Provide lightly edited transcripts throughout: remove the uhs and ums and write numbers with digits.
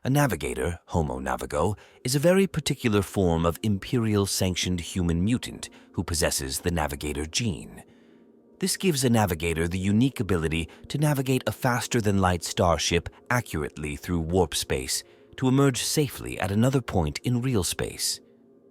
A navigator, Homo Navigo, is a very particular form of imperial-sanctioned human mutant who possesses the navigator gene. This gives a navigator the unique ability to navigate a faster-than-light starship accurately through warp space to emerge safely at another point in real space.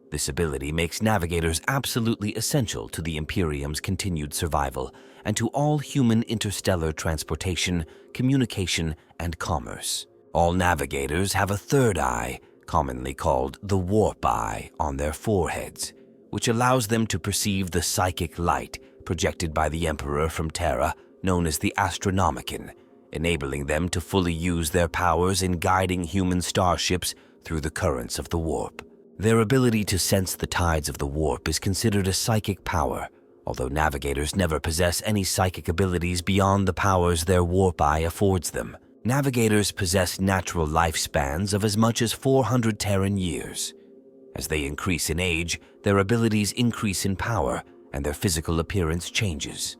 This ability makes navigators absolutely essential to the Imperium's continued survival and to all human interstellar transportation, communication, and commerce. All navigators have a third eye, commonly called the warp eye, on their foreheads, which allows them to perceive the psychic light projected by the Emperor from Terra, known as the Astronomicon, enabling them to fully use their powers in guiding human starships through the currents of the warp. Their ability to sense the tides of the warp is considered a psychic power, although navigators never possess any psychic abilities beyond the powers their warp eye affords them. Navigators possess natural lifespans of as much as 400 Terran years. As they increase in age, their abilities increase in power, and their physical appearance changes.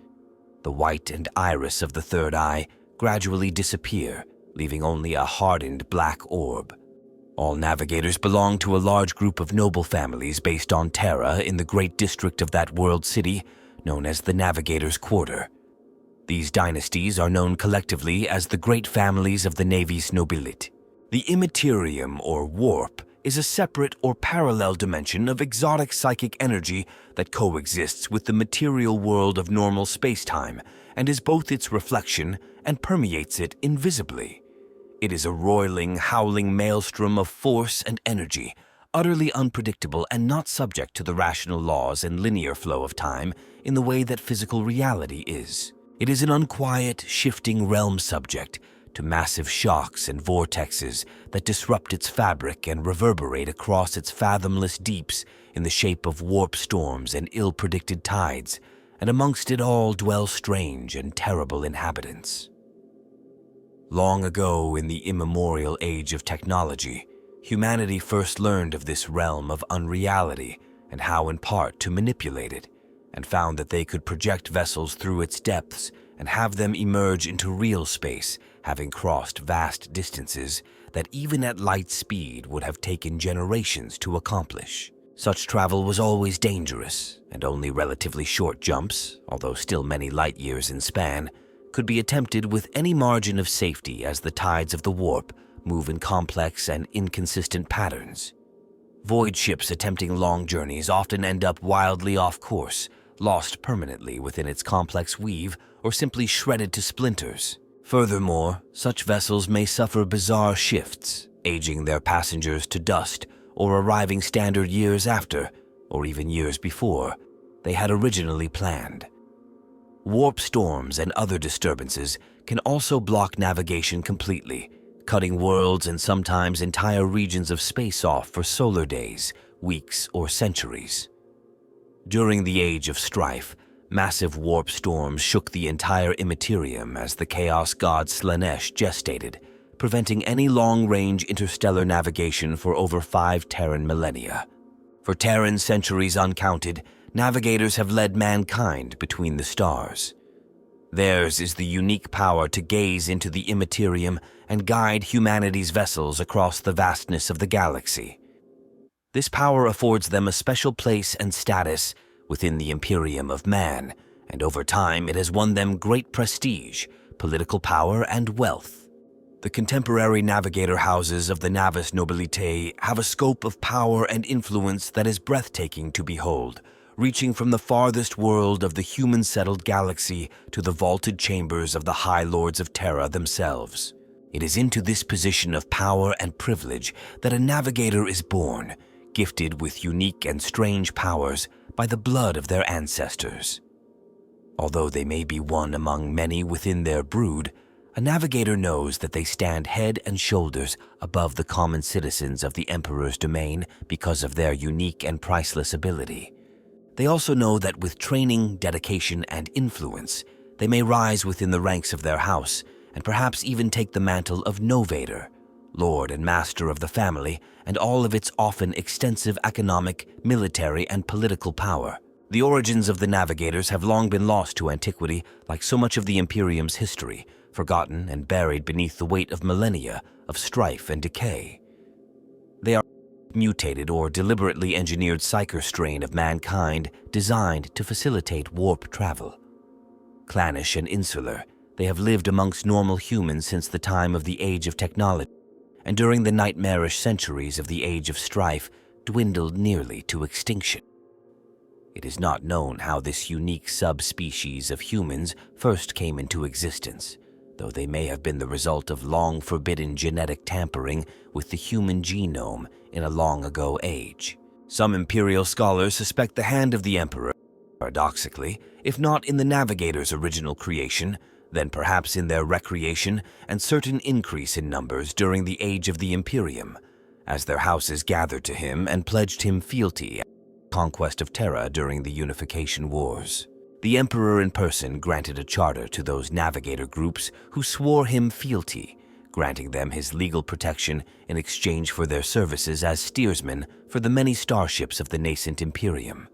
The white and iris of the third eye gradually disappear, leaving only a hardened black orb. All navigators belong to a large group of noble families based on Terra in the great district of that world city, known as the Navigators' Quarter. These dynasties are known collectively as the great families of the Navis Nobilite. The immaterium, or warp, is a separate or parallel dimension of exotic psychic energy that coexists with the material world of normal space-time and is both its reflection and permeates it invisibly. It is a roiling, howling maelstrom of force and energy, utterly unpredictable and not subject to the rational laws and linear flow of time in the way that physical reality is. It is an unquiet, shifting realm subject to massive shocks and vortexes that disrupt its fabric and reverberate across its fathomless deeps in the shape of warp storms and ill-predicted tides, and amongst it all dwell strange and terrible inhabitants. Long ago, in the immemorial age of technology, humanity first learned of this realm of unreality and how in part to manipulate it, and found that they could project vessels through its depths and have them emerge into real space, having crossed vast distances that even at light speed would have taken generations to accomplish. Such travel was always dangerous, and only relatively short jumps, although still many light years in span, could be attempted with any margin of safety as the tides of the warp move in complex and inconsistent patterns. Void ships attempting long journeys often end up wildly off course, lost permanently within its complex weave, or simply shredded to splinters. Furthermore, such vessels may suffer bizarre shifts, aging their passengers to dust or arriving standard years after, or even years before, they had originally planned. Warp storms and other disturbances can also block navigation completely, cutting worlds and sometimes entire regions of space off for solar days, weeks, or centuries. During the Age of Strife, massive warp storms shook the entire immaterium as the chaos god Slanesh gestated, preventing any long-range interstellar navigation for over 5 Terran millennia. For Terran centuries uncounted, navigators have led mankind between the stars. Theirs is the unique power to gaze into the immaterium and guide humanity's vessels across the vastness of the galaxy. This power affords them a special place and status within the Imperium of man, and over time it has won them great prestige, political power, and wealth. The contemporary navigator houses of the Navis Nobilite have a scope of power and influence that is breathtaking to behold, reaching from the farthest world of the human-settled galaxy to the vaulted chambers of the High Lords of Terra themselves. It is into this position of power and privilege that a navigator is born, gifted with unique and strange powers by the blood of their ancestors. Although they may be one among many within their brood, a navigator knows that they stand head and shoulders above the common citizens of the Emperor's domain because of their unique and priceless ability. They also know that with training, dedication, and influence, they may rise within the ranks of their house and perhaps even take the mantle of Novator, lord and master of the family, and all of its often extensive economic, military, and political power. The origins of the navigators have long been lost to antiquity, like so much of the Imperium's history, forgotten and buried beneath the weight of millennia of strife and decay. They are mutated or deliberately engineered psyker strain of mankind designed to facilitate warp travel. Clannish and insular, they have lived amongst normal humans since the time of the Age of Technology, and during the nightmarish centuries of the Age of Strife dwindled nearly to extinction. It is not known how this unique subspecies of humans first came into existence, though they may have been the result of long-forbidden genetic tampering with the human genome in a long-ago age. Some Imperial scholars suspect the hand of the Emperor, paradoxically, if not in the Navigator's original creation, then perhaps in their recreation and certain increase in numbers during the Age of the Imperium, as their houses gathered to him and pledged him fealty at the conquest of Terra during the Unification Wars. The Emperor in person granted a charter to those Navigator groups who swore him fealty, granting them his legal protection in exchange for their services as steersmen for the many starships of the nascent Imperium.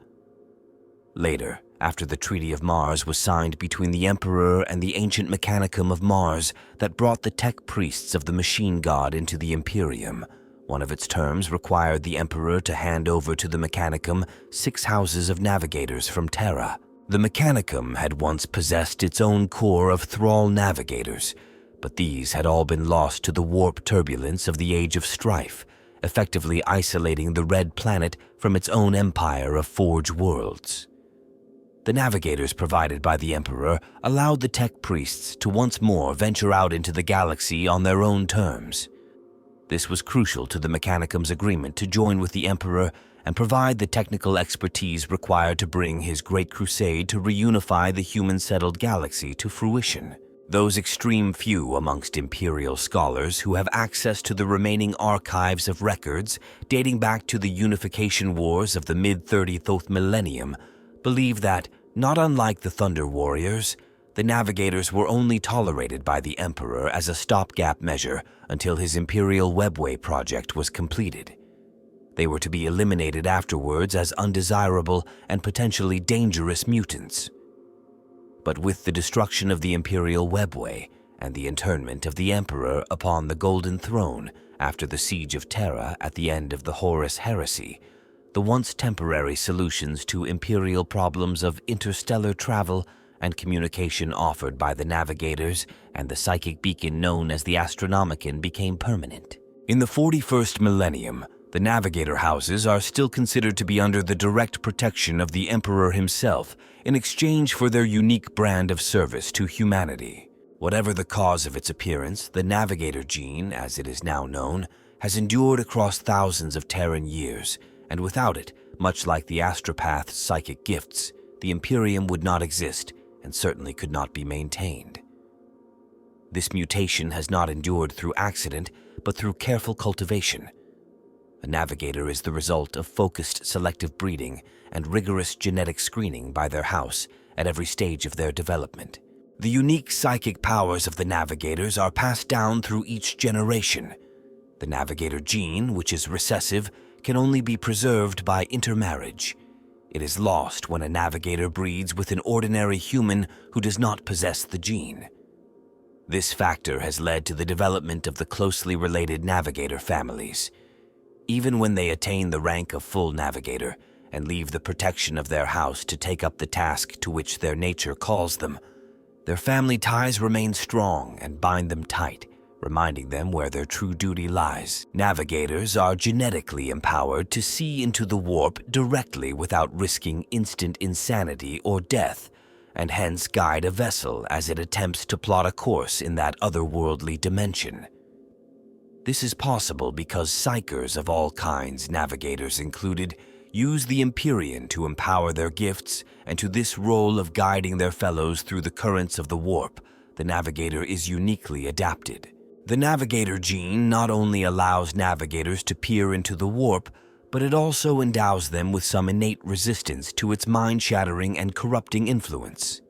Later, after the Treaty of Mars was signed between the Emperor and the ancient Mechanicum of Mars that brought the tech priests of the machine god into the Imperium, one of its terms required the Emperor to hand over to the Mechanicum 6 houses of navigators from Terra. The Mechanicum had once possessed its own corps of thrall navigators, but these had all been lost to the warp turbulence of the Age of Strife, effectively isolating the Red Planet from its own empire of Forge worlds. The navigators provided by the Emperor allowed the tech priests to once more venture out into the galaxy on their own terms. This was crucial to the Mechanicum's agreement to join with the Emperor and provide the technical expertise required to bring his great crusade to reunify the human-settled galaxy to fruition. Those extreme few amongst Imperial scholars who have access to the remaining archives of records dating back to the Unification Wars of the mid-30th millennium believe that, not unlike the Thunder Warriors, the Navigators were only tolerated by the Emperor as a stopgap measure until his Imperial Webway project was completed. They were to be eliminated afterwards as undesirable and potentially dangerous mutants. But with the destruction of the Imperial Webway and the internment of the Emperor upon the Golden Throne after the Siege of Terra at the end of the Horus Heresy, the once temporary solutions to Imperial problems of interstellar travel and communication offered by the Navigators and the psychic beacon known as the Astronomicon became permanent. In the 41st millennium, the Navigator houses are still considered to be under the direct protection of the Emperor himself in exchange for their unique brand of service to humanity. Whatever the cause of its appearance, the Navigator gene, as it is now known, has endured across thousands of Terran years, and without it, much like the astropath's psychic gifts, the Imperium would not exist and certainly could not be maintained. This mutation has not endured through accident, but through careful cultivation. A Navigator is the result of focused selective breeding and rigorous genetic screening by their house at every stage of their development. The unique psychic powers of the Navigators are passed down through each generation. The Navigator gene, which is recessive, can only be preserved by intermarriage. It is lost when a Navigator breeds with an ordinary human who does not possess the gene. This factor has led to the development of the closely related Navigator families. Even when they attain the rank of full Navigator and leave the protection of their house to take up the task to which their nature calls them, their family ties remain strong and bind them tight, reminding them where their true duty lies. Navigators are genetically empowered to see into the warp directly without risking instant insanity or death, and hence guide a vessel as it attempts to plot a course in that otherworldly dimension. This is possible because psychers of all kinds, Navigators included, use the Empyrean to empower their gifts, and to this role of guiding their fellows through the currents of the warp, the Navigator is uniquely adapted. The Navigator gene not only allows Navigators to peer into the warp, but it also endows them with some innate resistance to its mind-shattering and corrupting influence.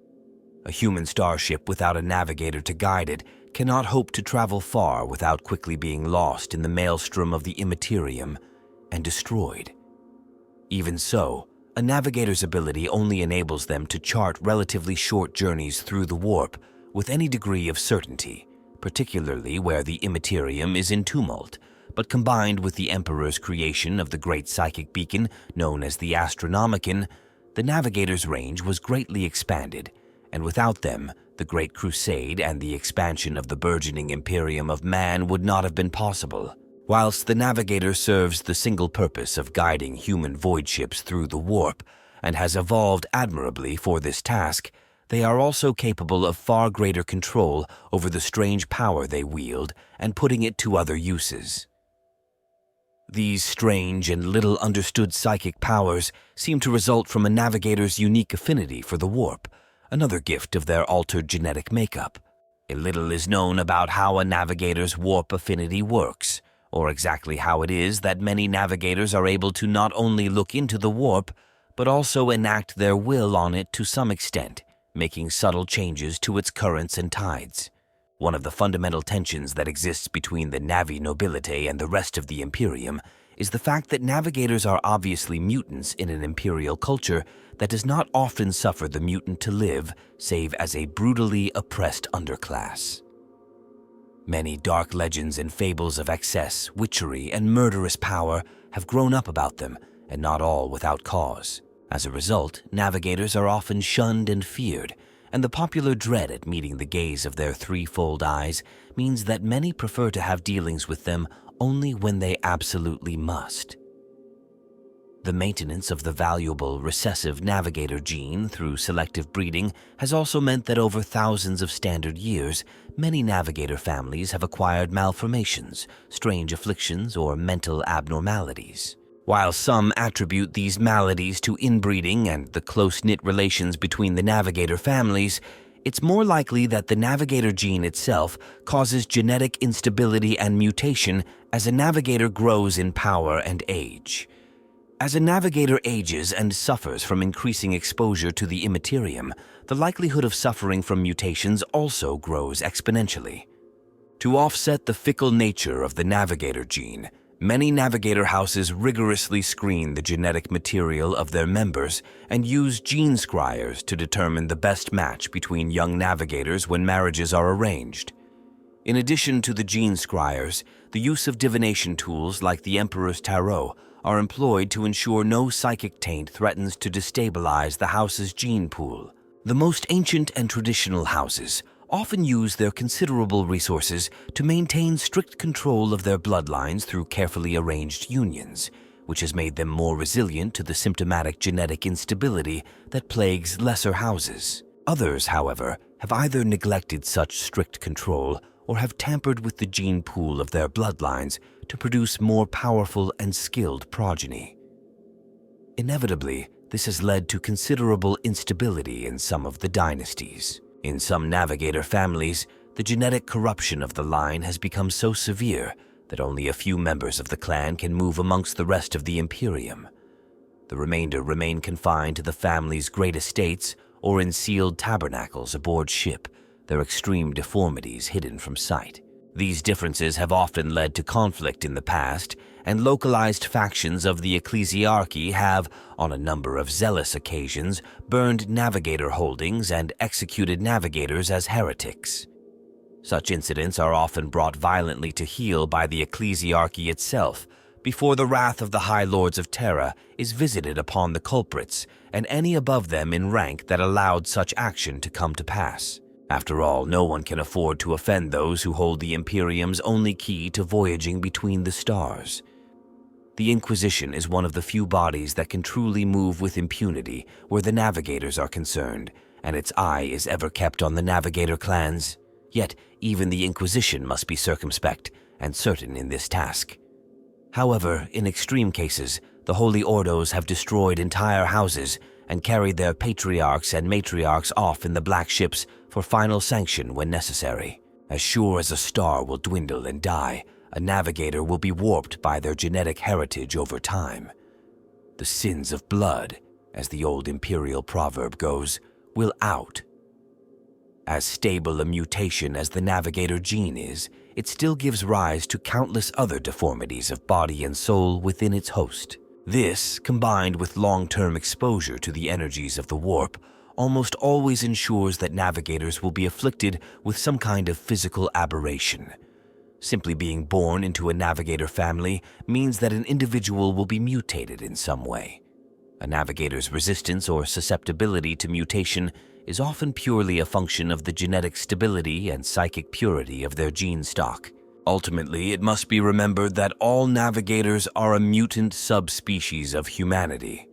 A human starship without a Navigator to guide it cannot hope to travel far without quickly being lost in the maelstrom of the immaterium and destroyed. Even so, a Navigator's ability only enables them to chart relatively short journeys through the warp, with any degree of certainty, particularly where the immaterium is in tumult, but combined with the Emperor's creation of the great psychic beacon known as the Astronomicon, the Navigator's range was greatly expanded, and without them, the Great Crusade and the expansion of the burgeoning Imperium of Man would not have been possible. Whilst the Navigator serves the single purpose of guiding human void ships through the warp, and has evolved admirably for this task, they are also capable of far greater control over the strange power they wield and putting it to other uses. These strange and little understood psychic powers seem to result from a Navigator's unique affinity for the warp, another gift of their altered genetic makeup. A little is known about how a Navigator's warp affinity works, or exactly how it is that many Navigators are able to not only look into the warp, but also enact their will on it to some extent, making subtle changes to its currents and tides. One of the fundamental tensions that exists between the Navi Nobilite and the rest of the Imperium is the fact that Navigators are obviously mutants in an Imperial culture that does not often suffer the mutant to live, save as a brutally oppressed underclass. Many dark legends and fables of excess, witchery, and murderous power have grown up about them, and not all without cause. As a result, Navigators are often shunned and feared, and the popular dread at meeting the gaze of their threefold eyes means that many prefer to have dealings with them only when they absolutely must. The maintenance of the valuable recessive Navigator gene through selective breeding has also meant that over thousands of standard years, many Navigator families have acquired malformations, strange afflictions, or mental abnormalities. While some attribute these maladies to inbreeding and the close-knit relations between the Navigator families, it's more likely that the Navigator gene itself causes genetic instability and mutation as a Navigator grows in power and age. As a Navigator ages and suffers from increasing exposure to the immaterium, the likelihood of suffering from mutations also grows exponentially. To offset the fickle nature of the Navigator gene, many Navigator houses rigorously screen the genetic material of their members and use gene scryers to determine the best match between young Navigators when marriages are arranged. In addition to the gene scryers, the use of divination tools like the Emperor's Tarot are employed to ensure no psychic taint threatens to destabilize the house's gene pool. The most ancient and traditional houses often use their considerable resources to maintain strict control of their bloodlines through carefully arranged unions, which has made them more resilient to the symptomatic genetic instability that plagues lesser houses. Others, however, have either neglected such strict control or have tampered with the gene pool of their bloodlines to produce more powerful and skilled progeny. Inevitably, this has led to considerable instability in some of the dynasties. In some Navigator families, the genetic corruption of the line has become so severe that only a few members of the clan can move amongst the rest of the Imperium. The remainder remain confined to the family's great estates or in sealed tabernacles aboard ship, their extreme deformities hidden from sight. These differences have often led to conflict in the past, and localized factions of the ecclesiarchy have, on a number of zealous occasions, burned Navigator holdings and executed Navigators as heretics. Such incidents are often brought violently to heel by the ecclesiarchy itself, before the wrath of the High Lords of Terra is visited upon the culprits and any above them in rank that allowed such action to come to pass. After all, no one can afford to offend those who hold the Imperium's only key to voyaging between the stars. The Inquisition is one of the few bodies that can truly move with impunity where the Navigators are concerned, and its eye is ever kept on the Navigator clans. Yet, even the Inquisition must be circumspect and certain in this task. However, in extreme cases, the Holy Ordos have destroyed entire houses and carried their patriarchs and matriarchs off in the black ships for final sanction when necessary. As sure as a star will dwindle and die, a Navigator will be warped by their genetic heritage over time. The sins of blood, as the old imperial proverb goes, will out. As stable a mutation as the Navigator gene is, it still gives rise to countless other deformities of body and soul within its host. This, combined with long-term exposure to the energies of the warp, almost always ensures that navigators will be afflicted with some kind of physical aberration. Simply being born into a navigator family means that an individual will be mutated in some way. A navigator's resistance or susceptibility to mutation is often purely a function of the genetic stability and psychic purity of their gene stock. Ultimately, it must be remembered that all navigators are a mutant subspecies of humanity.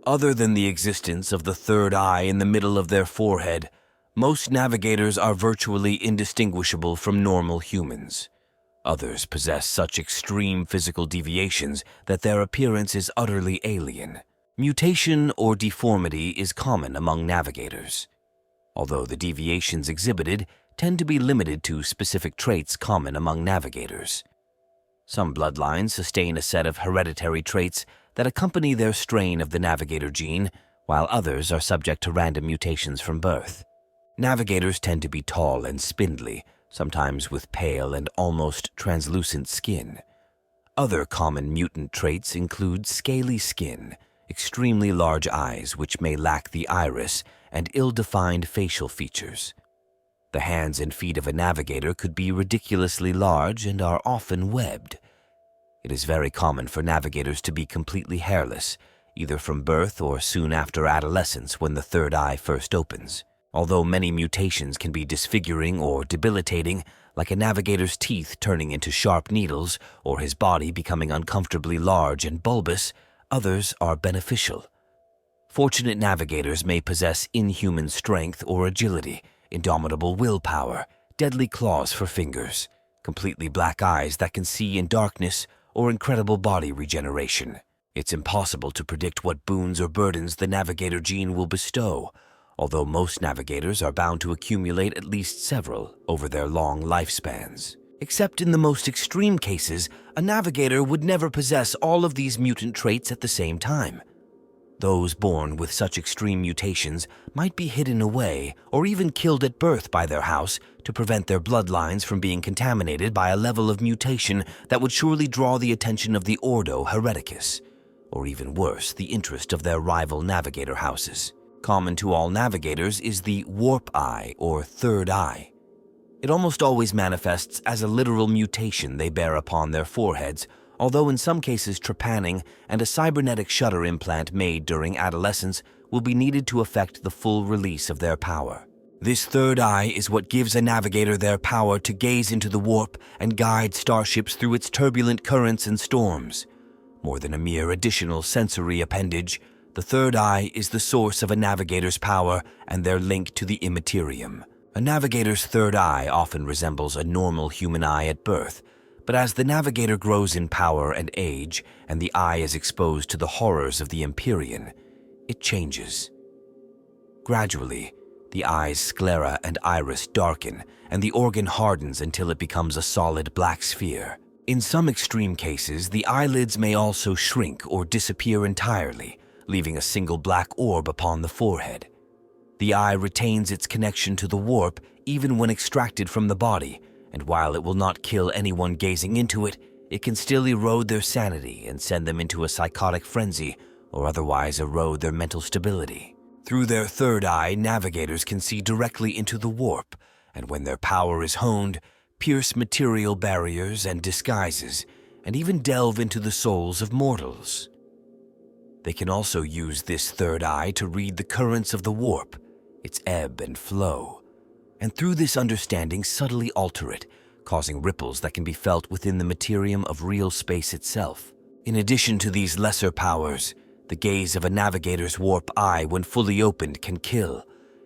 Other than the existence of the third eye in the middle of their forehead, most navigators are virtually indistinguishable from normal humans. Others possess such extreme physical deviations that their appearance is utterly alien. Mutation or deformity is common among navigators, although the deviations exhibited tend to be limited to specific traits common among navigators. Some bloodlines sustain a set of hereditary traits that accompany their strain of the navigator gene, while others are subject to random mutations from birth. Navigators tend to be tall and spindly, sometimes with pale and almost translucent skin. Other common mutant traits include scaly skin, extremely large eyes which may lack the iris, and ill-defined facial features. The hands and feet of a navigator could be ridiculously large and are often webbed. It is very common for navigators to be completely hairless, either from birth or soon after adolescence when the third eye first opens. Although many mutations can be disfiguring or debilitating, like a navigator's teeth turning into sharp needles or his body becoming uncomfortably large and bulbous, others are beneficial. Fortunate navigators may possess inhuman strength or agility, indomitable willpower, deadly claws for fingers, completely black eyes that can see in darkness, or incredible body regeneration. It's impossible to predict what boons or burdens the navigator gene will bestow, although most navigators are bound to accumulate at least several over their long lifespans. Except in the most extreme cases, a navigator would never possess all of these mutant traits at the same time. Those born with such extreme mutations might be hidden away or even killed at birth by their house to prevent their bloodlines from being contaminated by a level of mutation that would surely draw the attention of the Ordo Hereticus, or even worse, the interest of their rival navigator houses. Common to all navigators is the warp eye or third eye. It almost always manifests as a literal mutation they bear upon their foreheads, although in some cases trepanning and a cybernetic shutter implant made during adolescence will be needed to effect the full release of their power. This third eye is what gives a navigator their power to gaze into the warp and guide starships through its turbulent currents and storms. More than a mere additional sensory appendage, the third eye is the source of a navigator's power and their link to the immaterium. A navigator's third eye often resembles a normal human eye at birth, but as the navigator grows in power and age, and the eye is exposed to the horrors of the Empyrean, it changes. Gradually, the eye's sclera and iris darken, and the organ hardens until it becomes a solid black sphere. In some extreme cases, the eyelids may also shrink or disappear entirely, leaving a single black orb upon the forehead. The eye retains its connection to the warp even when extracted from the body, and while it will not kill anyone gazing into it, it can still erode their sanity and send them into a psychotic frenzy or otherwise erode their mental stability. Through their third eye, navigators can see directly into the warp, and when their power is honed, pierce material barriers and disguises, and even delve into the souls of mortals. They can also use this third eye to read the currents of the warp, its ebb and flow, and through this understanding subtly alter it, causing ripples that can be felt within the materium of real space itself. In addition to these lesser powers, the gaze of a navigator's warp eye when fully opened can kill,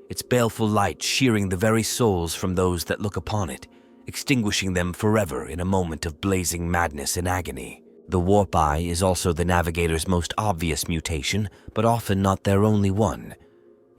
its baleful light shearing the very souls from those that look upon it, extinguishing them forever in a moment of blazing madness and agony. The warp eye is also the navigator's most obvious mutation, but often not their only one.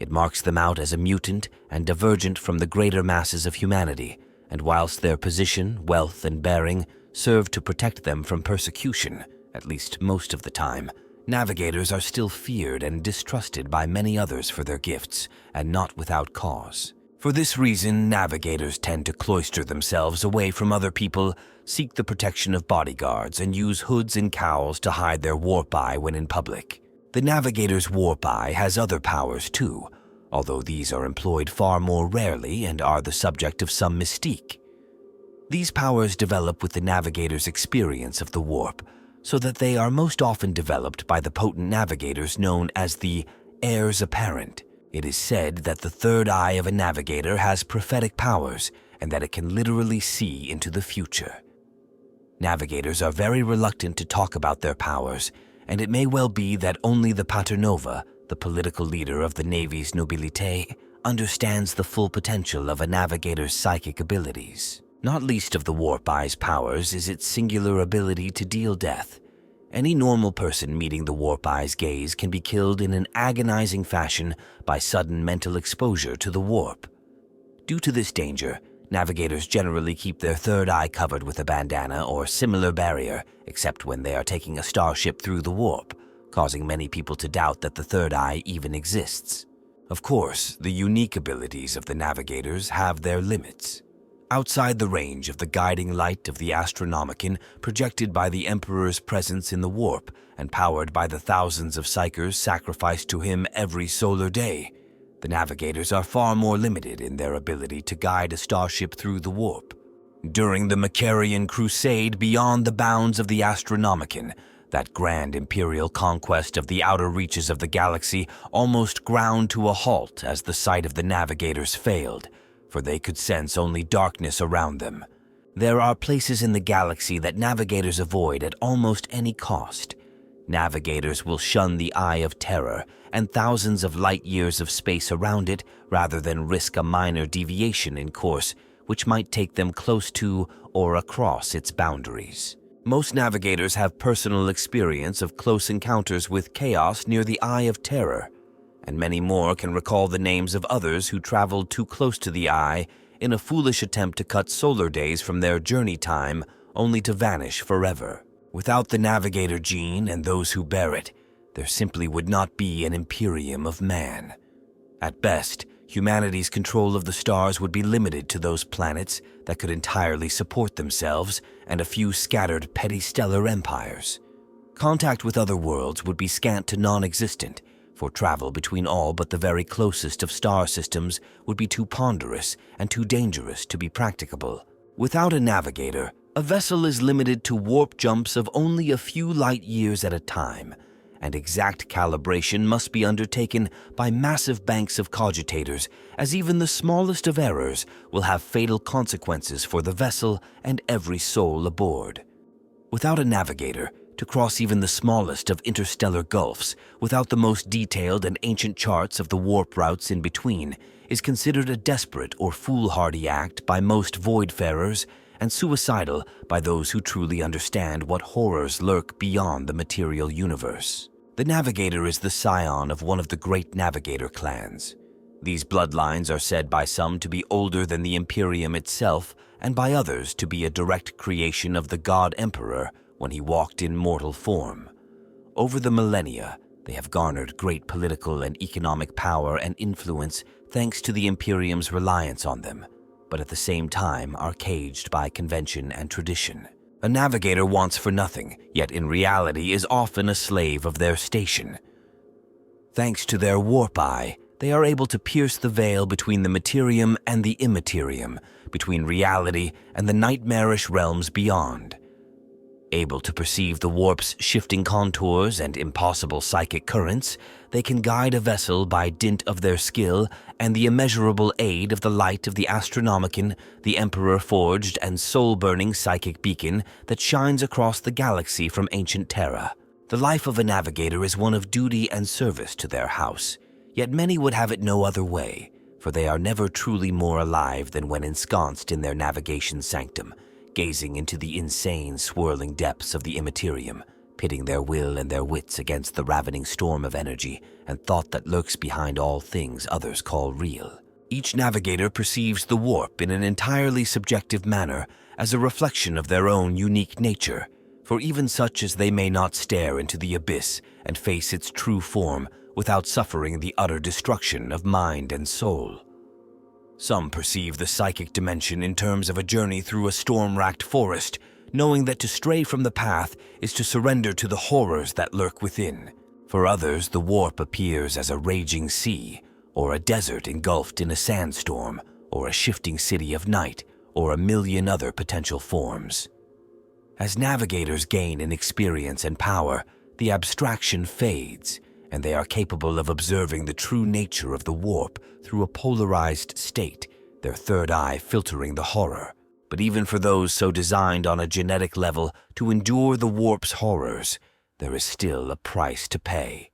It marks them out as a mutant and divergent from the greater masses of humanity, and whilst their position, wealth, and bearing serve to protect them from persecution, at least most of the time, navigators are still feared and distrusted by many others for their gifts, and not without cause. For this reason, navigators tend to cloister themselves away from other people, seek the protection of bodyguards, and use hoods and cowls to hide their warp eye when in public. The Navigator's warp eye has other powers too, although these are employed far more rarely and are the subject of some mystique. These powers develop with the Navigator's experience of the warp, so that they are most often developed by the potent navigators known as the heirs apparent. It is said that the third eye of a navigator has prophetic powers and that it can literally see into the future. Navigators are very reluctant to talk about their powers, and it may well be that only the Paternova, the political leader of the Navis Nobilite, understands the full potential of a navigator's psychic abilities. Not least of the warp eye's powers is its singular ability to deal death. Any normal person meeting the warp eye's gaze can be killed in an agonizing fashion by sudden mental exposure to the warp. Due to this danger, navigators generally keep their third eye covered with a bandana or similar barrier, except when they are taking a starship through the warp, causing many people to doubt that the third eye even exists. Of course, the unique abilities of the navigators have their limits. Outside the range of the guiding light of the Astronomicon projected by the Emperor's presence in the warp and powered by the thousands of psychers sacrificed to him every solar day, the navigators are far more limited in their ability to guide a starship through the warp. During the Macarian Crusade beyond the bounds of the Astronomicon, that grand imperial conquest of the outer reaches of the galaxy almost ground to a halt as the sight of the navigators failed, for they could sense only darkness around them. There are places in the galaxy that navigators avoid at almost any cost. Navigators will shun the eye of terror and thousands of light years of space around it rather than risk a minor deviation in course, which might take them close to or across its boundaries. Most navigators have personal experience of close encounters with chaos near the eye of terror, and many more can recall the names of others who traveled too close to the eye in a foolish attempt to cut solar days from their journey time only to vanish forever. Without the navigator gene and those who bear it, there simply would not be an imperium of man. At best, humanity's control of the stars would be limited to those planets that could entirely support themselves and a few scattered petty stellar empires. Contact with other worlds would be scant to non-existent, for travel between all but the very closest of star systems would be too ponderous and too dangerous to be practicable. Without a navigator, a vessel is limited to warp jumps of only a few light years at a time, and exact calibration must be undertaken by massive banks of cogitators, as even the smallest of errors will have fatal consequences for the vessel and every soul aboard. Without a navigator, to cross even the smallest of interstellar gulfs, without the most detailed and ancient charts of the warp routes in between, is considered a desperate or foolhardy act by most voidfarers, and suicidal by those who truly understand what horrors lurk beyond the material universe. The Navigator is the scion of one of the great Navigator clans. These bloodlines are said by some to be older than the Imperium itself, and by others to be a direct creation of the God Emperor when he walked in mortal form. Over the millennia, they have garnered great political and economic power and influence thanks to the Imperium's reliance on them, but at the same time are caged by convention and tradition. A navigator wants for nothing, yet in reality is often a slave of their station. Thanks to their warp eye, they are able to pierce the veil between the materium and the immaterium, between reality and the nightmarish realms beyond. Able to perceive the warp's shifting contours and impossible psychic currents, they can guide a vessel by dint of their skill and the immeasurable aid of the light of the Astronomicon, the Emperor-forged and soul-burning psychic beacon that shines across the galaxy from ancient Terra. The life of a navigator is one of duty and service to their house, yet many would have it no other way, for they are never truly more alive than when ensconced in their navigation sanctum, gazing into the insane, swirling depths of the immaterium, pitting their will and their wits against the ravening storm of energy and thought that lurks behind all things others call real. Each navigator perceives the warp in an entirely subjective manner as a reflection of their own unique nature, for even such as they may not stare into the abyss and face its true form without suffering the utter destruction of mind and soul. Some perceive the psychic dimension in terms of a journey through a storm-racked forest, knowing that to stray from the path is to surrender to the horrors that lurk within. For others, the warp appears as a raging sea, or a desert engulfed in a sandstorm, or a shifting city of night, or a million other potential forms. As navigators gain in experience and power, the abstraction fades, and they are capable of observing the true nature of the warp through a polarized state, their third eye filtering the horror. But even for those so designed on a genetic level to endure the warp's horrors, there is still a price to pay.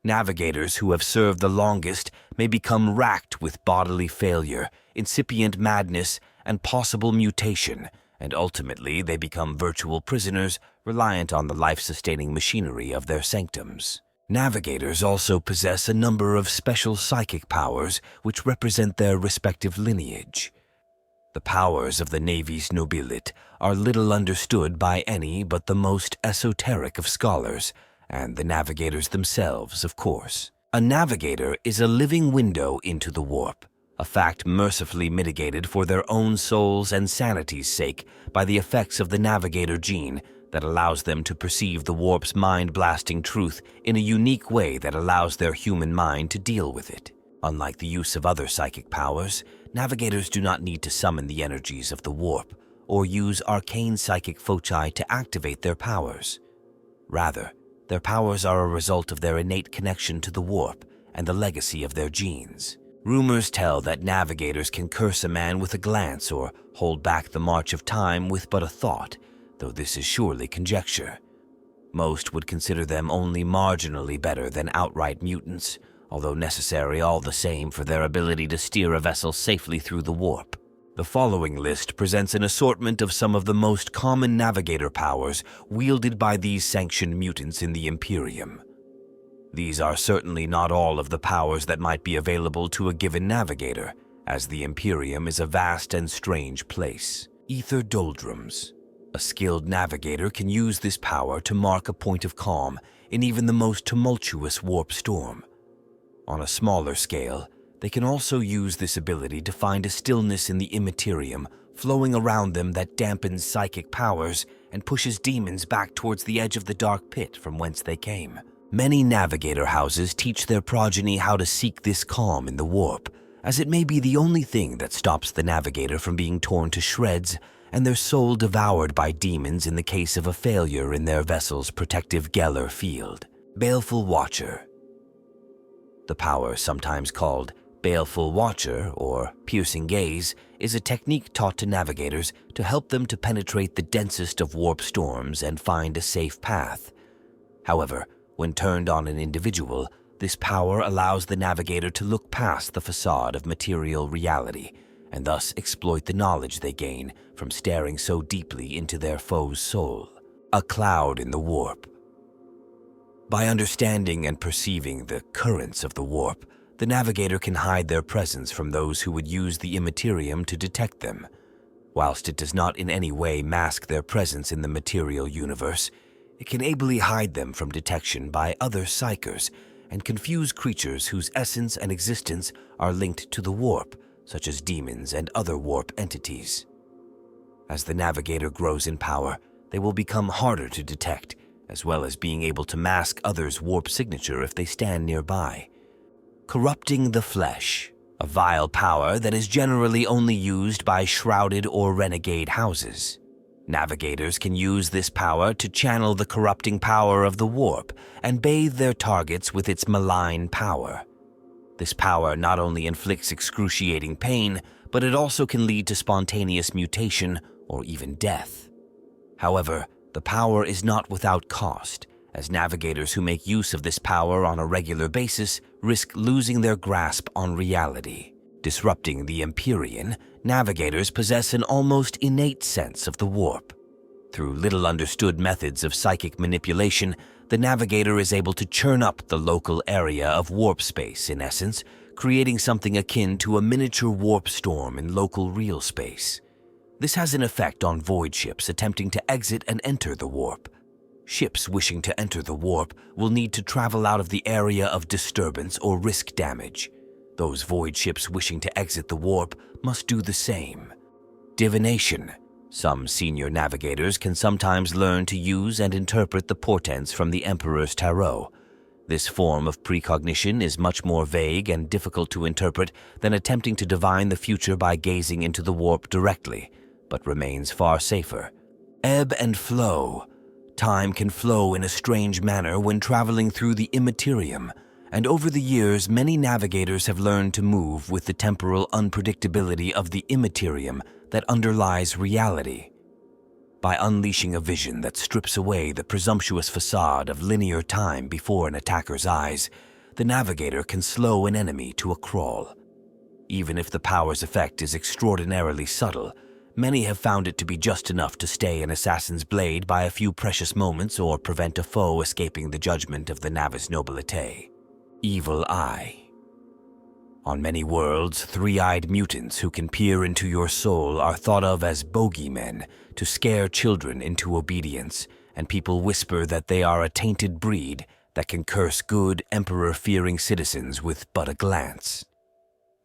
Navigators who have served the longest may become racked with bodily failure, incipient madness, and possible mutation, and ultimately they become virtual prisoners reliant on the life-sustaining machinery of their sanctums. Navigators also possess a number of special psychic powers which represent their respective lineage. The powers of the Navis Nobilite are little understood by any but the most esoteric of scholars, and the navigators themselves, of course. A navigator is a living window into the warp, a fact mercifully mitigated for their own souls and sanity's sake by the effects of the navigator gene that allows them to perceive the warp's mind-blasting truth in a unique way that allows their human mind to deal with it. Unlike the use of other psychic powers, navigators do not need to summon the energies of the warp or use arcane psychic foci to activate their powers. Rather, their powers are a result of their innate connection to the warp and the legacy of their genes. Rumors tell that navigators can curse a man with a glance or hold back the march of time with but a thought, though this is surely conjecture. Most would consider them only marginally better than outright mutants, although necessary all the same for their ability to steer a vessel safely through the warp. The following list presents an assortment of some of the most common navigator powers wielded by these sanctioned mutants in the Imperium. These are certainly not all of the powers that might be available to a given navigator, as the Imperium is a vast and strange place. Ether Doldrums. A skilled navigator can use this power to mark a point of calm in even the most tumultuous warp storm. On a smaller scale, they can also use this ability to find a stillness in the immaterium flowing around them that dampens psychic powers and pushes demons back towards the edge of the dark pit from whence they came. Many navigator houses teach their progeny how to seek this calm in the warp, as it may be the only thing that stops the navigator from being torn to shreds and their soul devoured by demons in the case of a failure in their vessel's protective Geller field. Baleful Watcher. The power, sometimes called Baleful Watcher or Piercing Gaze, is a technique taught to navigators to help them to penetrate the densest of warp storms and find a safe path. However, when turned on an individual, this power allows the navigator to look past the facade of material reality and thus exploit the knowledge they gain from staring so deeply into their foe's soul. A Cloud in the Warp. By understanding and perceiving the currents of the warp, the navigator can hide their presence from those who would use the immaterium to detect them. Whilst it does not in any way mask their presence in the material universe, it can ably hide them from detection by other psychers and confuse creatures whose essence and existence are linked to the warp, such as demons and other warp entities. As the navigator grows in power, they will become harder to detect, as well as being able to mask others' warp signature if they stand nearby. Corrupting the Flesh, a vile power that is generally only used by shrouded or renegade houses. Navigators can use this power to channel the corrupting power of the warp and bathe their targets with its malign power. This power not only inflicts excruciating pain, but it also can lead to spontaneous mutation or even death. However, the power is not without cost, as navigators who make use of this power on a regular basis risk losing their grasp on reality. Disrupting the Empyrean, navigators possess an almost innate sense of the warp. Through little understood methods of psychic manipulation, the navigator is able to churn up the local area of warp space, in essence, creating something akin to a miniature warp storm in local real space. This has an effect on void ships attempting to exit and enter the warp. Ships wishing to enter the warp will need to travel out of the area of disturbance or risk damage. Those void ships wishing to exit the warp must do the same. Divination. Some senior navigators can sometimes learn to use and interpret the portents from the Emperor's Tarot. This form of precognition is much more vague and difficult to interpret than attempting to divine the future by gazing into the warp directly, but remains far safer. Ebb and flow. Time can flow in a strange manner when traveling through the immaterium, and over the years many navigators have learned to move with the temporal unpredictability of the immaterium that underlies reality. By unleashing a vision that strips away the presumptuous facade of linear time before an attacker's eyes, the navigator can slow an enemy to a crawl. Even if the power's effect is extraordinarily subtle, many have found it to be just enough to stay an assassin's blade by a few precious moments or prevent a foe escaping the judgment of the Navis Nobilite. Evil Eye. On many worlds, three-eyed mutants who can peer into your soul are thought of as bogeymen to scare children into obedience, and people whisper that they are a tainted breed that can curse good, emperor-fearing citizens with but a glance.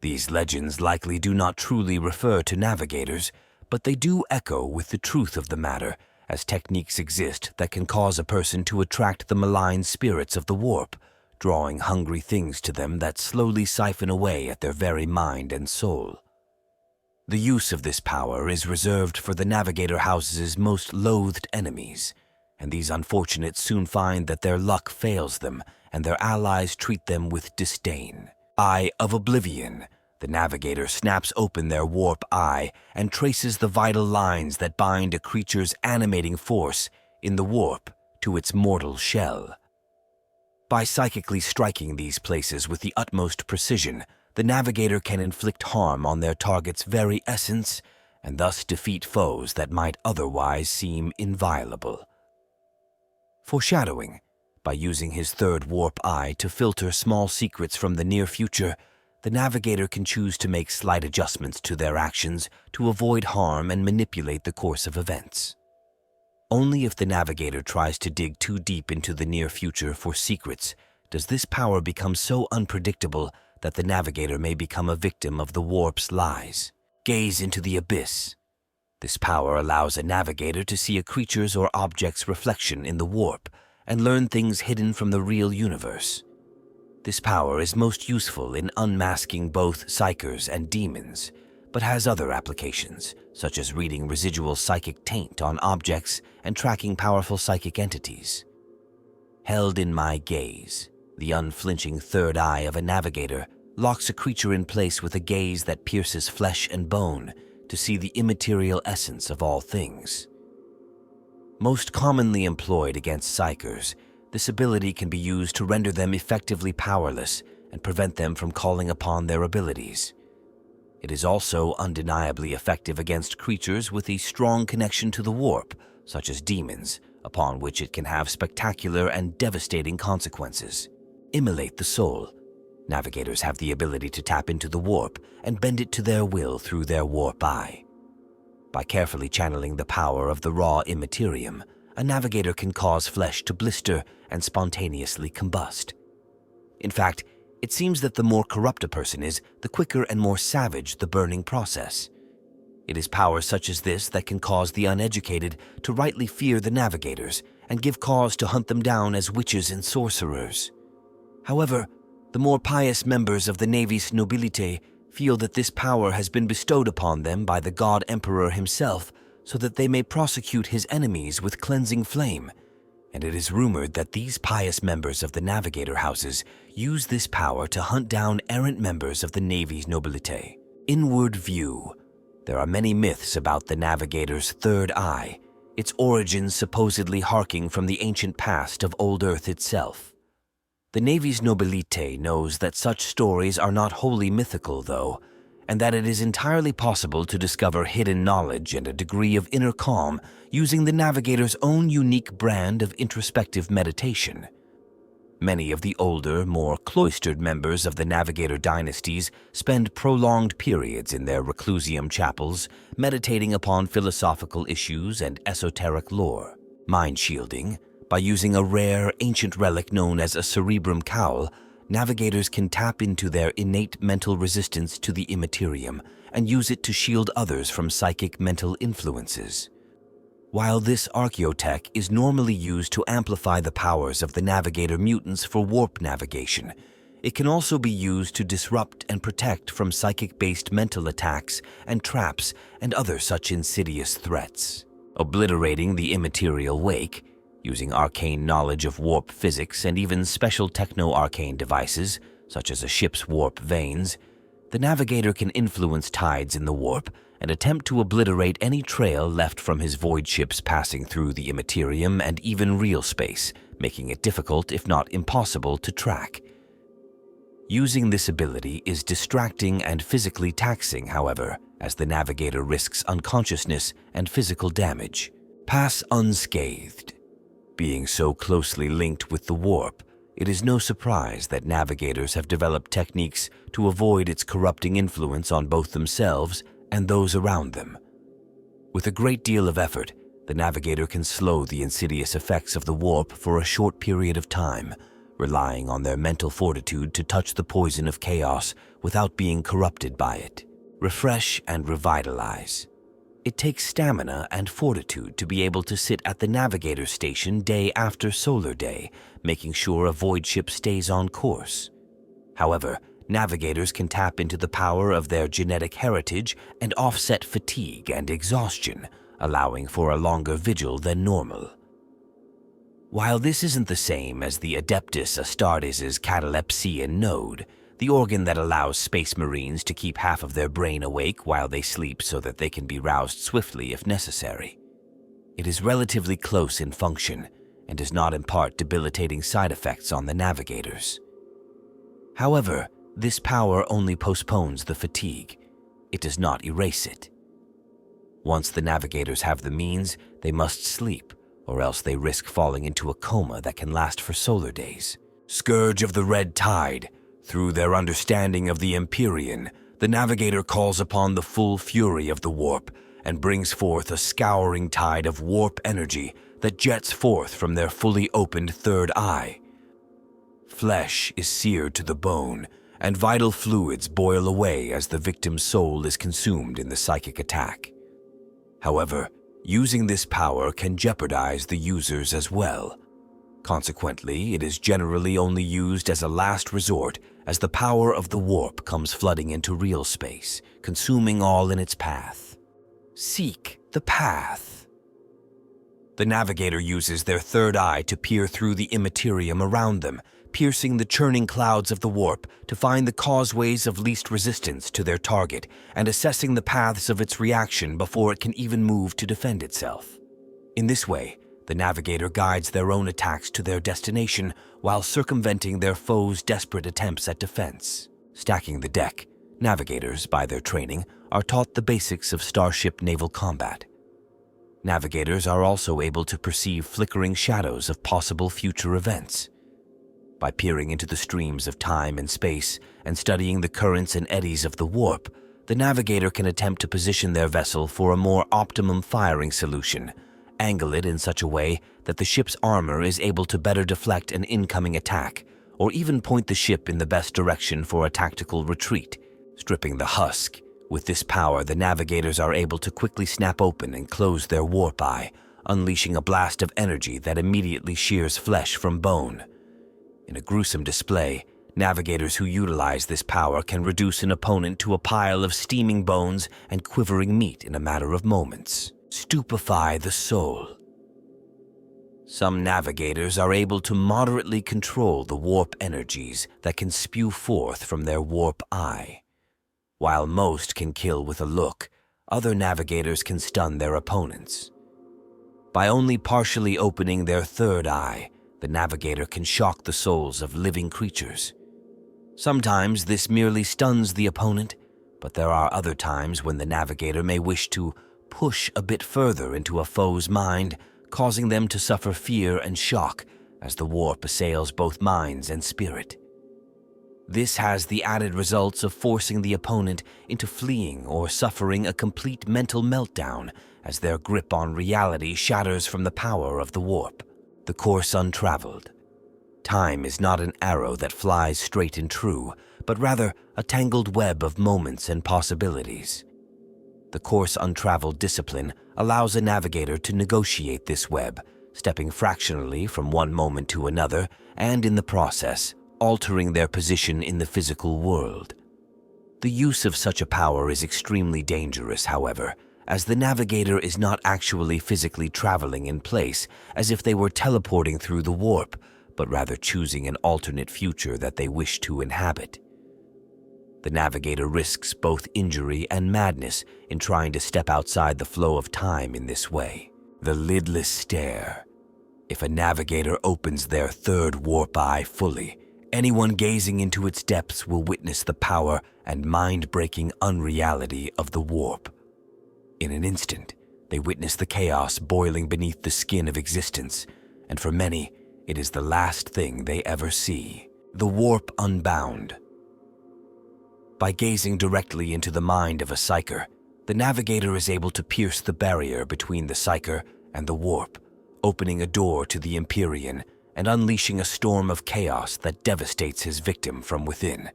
These legends likely do not truly refer to navigators, but they do echo with the truth of the matter, as techniques exist that can cause a person to attract the malign spirits of the warp, drawing hungry things to them that slowly siphon away at their very mind and soul. The use of this power is reserved for the Navigator House's most loathed enemies, and these unfortunates soon find that their luck fails them and their allies treat them with disdain. Eye of Oblivion. The Navigator snaps open their warp eye and traces the vital lines that bind a creature's animating force in the warp to its mortal shell. By psychically striking these places with the utmost precision, the Navigator can inflict harm on their target's very essence and thus defeat foes that might otherwise seem inviolable. Foreshadowing. By using his third warp eye to filter small secrets from the near future, the Navigator can choose to make slight adjustments to their actions to avoid harm and manipulate the course of events. Only if the Navigator tries to dig too deep into the near future for secrets does this power become so unpredictable that the Navigator may become a victim of the warp's lies. Gaze into the abyss. This power allows a Navigator to see a creature's or object's reflection in the warp and learn things hidden from the real universe. This power is most useful in unmasking both psychers and demons, but has other applications, such as reading residual psychic taint on objects and tracking powerful psychic entities. Held in my gaze, the unflinching third eye of a Navigator locks a creature in place with a gaze that pierces flesh and bone to see the immaterial essence of all things. Most commonly employed against psychers, this ability can be used to render them effectively powerless and prevent them from calling upon their abilities. It is also undeniably effective against creatures with a strong connection to the warp, such as demons, upon which it can have spectacular and devastating consequences. Immolate the soul. Navigators have the ability to tap into the warp and bend it to their will through their warp eye. By carefully channeling the power of the raw immaterium, a Navigator can cause flesh to blister and spontaneously combust. In fact, it seems that the more corrupt a person is, the quicker and more savage the burning process. It is power such as this that can cause the uneducated to rightly fear the Navigators and give cause to hunt them down as witches and sorcerers. However, the more pious members of the Navis Nobilite feel that this power has been bestowed upon them by the God Emperor himself so that they may prosecute his enemies with cleansing flame, and it is rumored that these pious members of the Navigator houses use this power to hunt down errant members of the Navis Nobilite. Inward view. There are many myths about the Navigator's third eye, its origins supposedly harking from the ancient past of old Earth itself. The Navis Nobilite knows that such stories are not wholly mythical, though, and that it is entirely possible to discover hidden knowledge and a degree of inner calm using the Navigator's own unique brand of introspective meditation. Many of the older, more cloistered members of the Navigator dynasties spend prolonged periods in their reclusium chapels, meditating upon philosophical issues and esoteric lore. Mind shielding. By using a rare, ancient relic known as a cerebrum cowl, Navigators can tap into their innate mental resistance to the immaterium and use it to shield others from psychic mental influences. While this archaeotech is normally used to amplify the powers of the Navigator mutants for warp navigation, it can also be used to disrupt and protect from psychic-based mental attacks and traps and other such insidious threats. Obliterating the immaterial wake, using arcane knowledge of warp physics and even special techno-arcane devices, such as a ship's warp vanes, the Navigator can influence tides in the warp and attempt to obliterate any trail left from his void ships passing through the immaterium and even real space, making it difficult, if not impossible, to track. Using this ability is distracting and physically taxing, however, as the Navigator risks unconsciousness and physical damage. Pass unscathed. Being so closely linked with the warp, it is no surprise that Navigators have developed techniques to avoid its corrupting influence on both themselves and those around them. With a great deal of effort, the Navigator can slow the insidious effects of the warp for a short period of time, relying on their mental fortitude to touch the poison of chaos without being corrupted by it. Refresh and revitalize. It takes stamina and fortitude to be able to sit at the Navigator station day after solar day, making sure a void ship stays on course. However, Navigators can tap into the power of their genetic heritage and offset fatigue and exhaustion, allowing for a longer vigil than normal. While this isn't the same as the Adeptus Astartes' catalepsian node, the organ that allows space marines to keep half of their brain awake while they sleep so that they can be roused swiftly if necessary, it is relatively close in function and does not impart debilitating side effects on the Navigators. However, this power only postpones the fatigue. It does not erase it. Once the Navigators have the means, they must sleep, or else they risk falling into a coma that can last for solar days. Scourge of the Red Tide. Through their understanding of the Empyrean, the Navigator calls upon the full fury of the warp and brings forth a scouring tide of warp energy that jets forth from their fully opened third eye. Flesh is seared to the bone, and vital fluids boil away as the victim's soul is consumed in the psychic attack. However, using this power can jeopardize the users as well. Consequently, it is generally only used as a last resort as the power of the warp comes flooding into real space, consuming all in its path. Seek the path. The Navigator uses their third eye to peer through the immaterium around them, piercing the churning clouds of the warp to find the causeways of least resistance to their target and assessing the paths of its reaction before it can even move to defend itself. In this way, the Navigator guides their own attacks to their destination while circumventing their foes' desperate attempts at defense. Stacking the deck, Navigators, by their training, are taught the basics of starship naval combat. Navigators are also able to perceive flickering shadows of possible future events. By peering into the streams of time and space and studying the currents and eddies of the warp, the Navigator can attempt to position their vessel for a more optimum firing solution, angle it in such a way that the ship's armor is able to better deflect an incoming attack, or even point the ship in the best direction for a tactical retreat, stripping the husk. With this power, the Navigators are able to quickly snap open and close their warp eye, unleashing a blast of energy that immediately shears flesh from bone. In a gruesome display, Navigators who utilize this power can reduce an opponent to a pile of steaming bones and quivering meat in a matter of moments. Stupefy the soul. Some Navigators are able to moderately control the warp energies that can spew forth from their warp eye. While most can kill with a look, other Navigators can stun their opponents. By only partially opening their third eye, the Navigator can shock the souls of living creatures. Sometimes this merely stuns the opponent, but there are other times when the Navigator may wish to push a bit further into a foe's mind, causing them to suffer fear and shock as the warp assails both minds and spirit. This has the added results of forcing the opponent into fleeing or suffering a complete mental meltdown as their grip on reality shatters from the power of the warp. The course untraveled. Time is not an arrow that flies straight and true, but rather a tangled web of moments and possibilities. The coarse, untraveled discipline allows a navigator to negotiate this web, stepping fractionally from one moment to another, and in the process, altering their position in the physical world. The use of such a power is extremely dangerous, however, as the navigator is not actually physically traveling in place as if they were teleporting through the warp, but rather choosing an alternate future that they wish to inhabit. The navigator risks both injury and madness in trying to step outside the flow of time in this way. The lidless stare. If a navigator opens their third warp eye fully, anyone gazing into its depths will witness the power and mind-breaking unreality of the warp. In an instant, they witness the chaos boiling beneath the skin of existence, and for many, it is the last thing they ever see. The warp unbound. By gazing directly into the mind of a psyker, the navigator is able to pierce the barrier between the psyker and the warp, opening a door to the Empyrean and unleashing a storm of chaos that devastates his victim from within.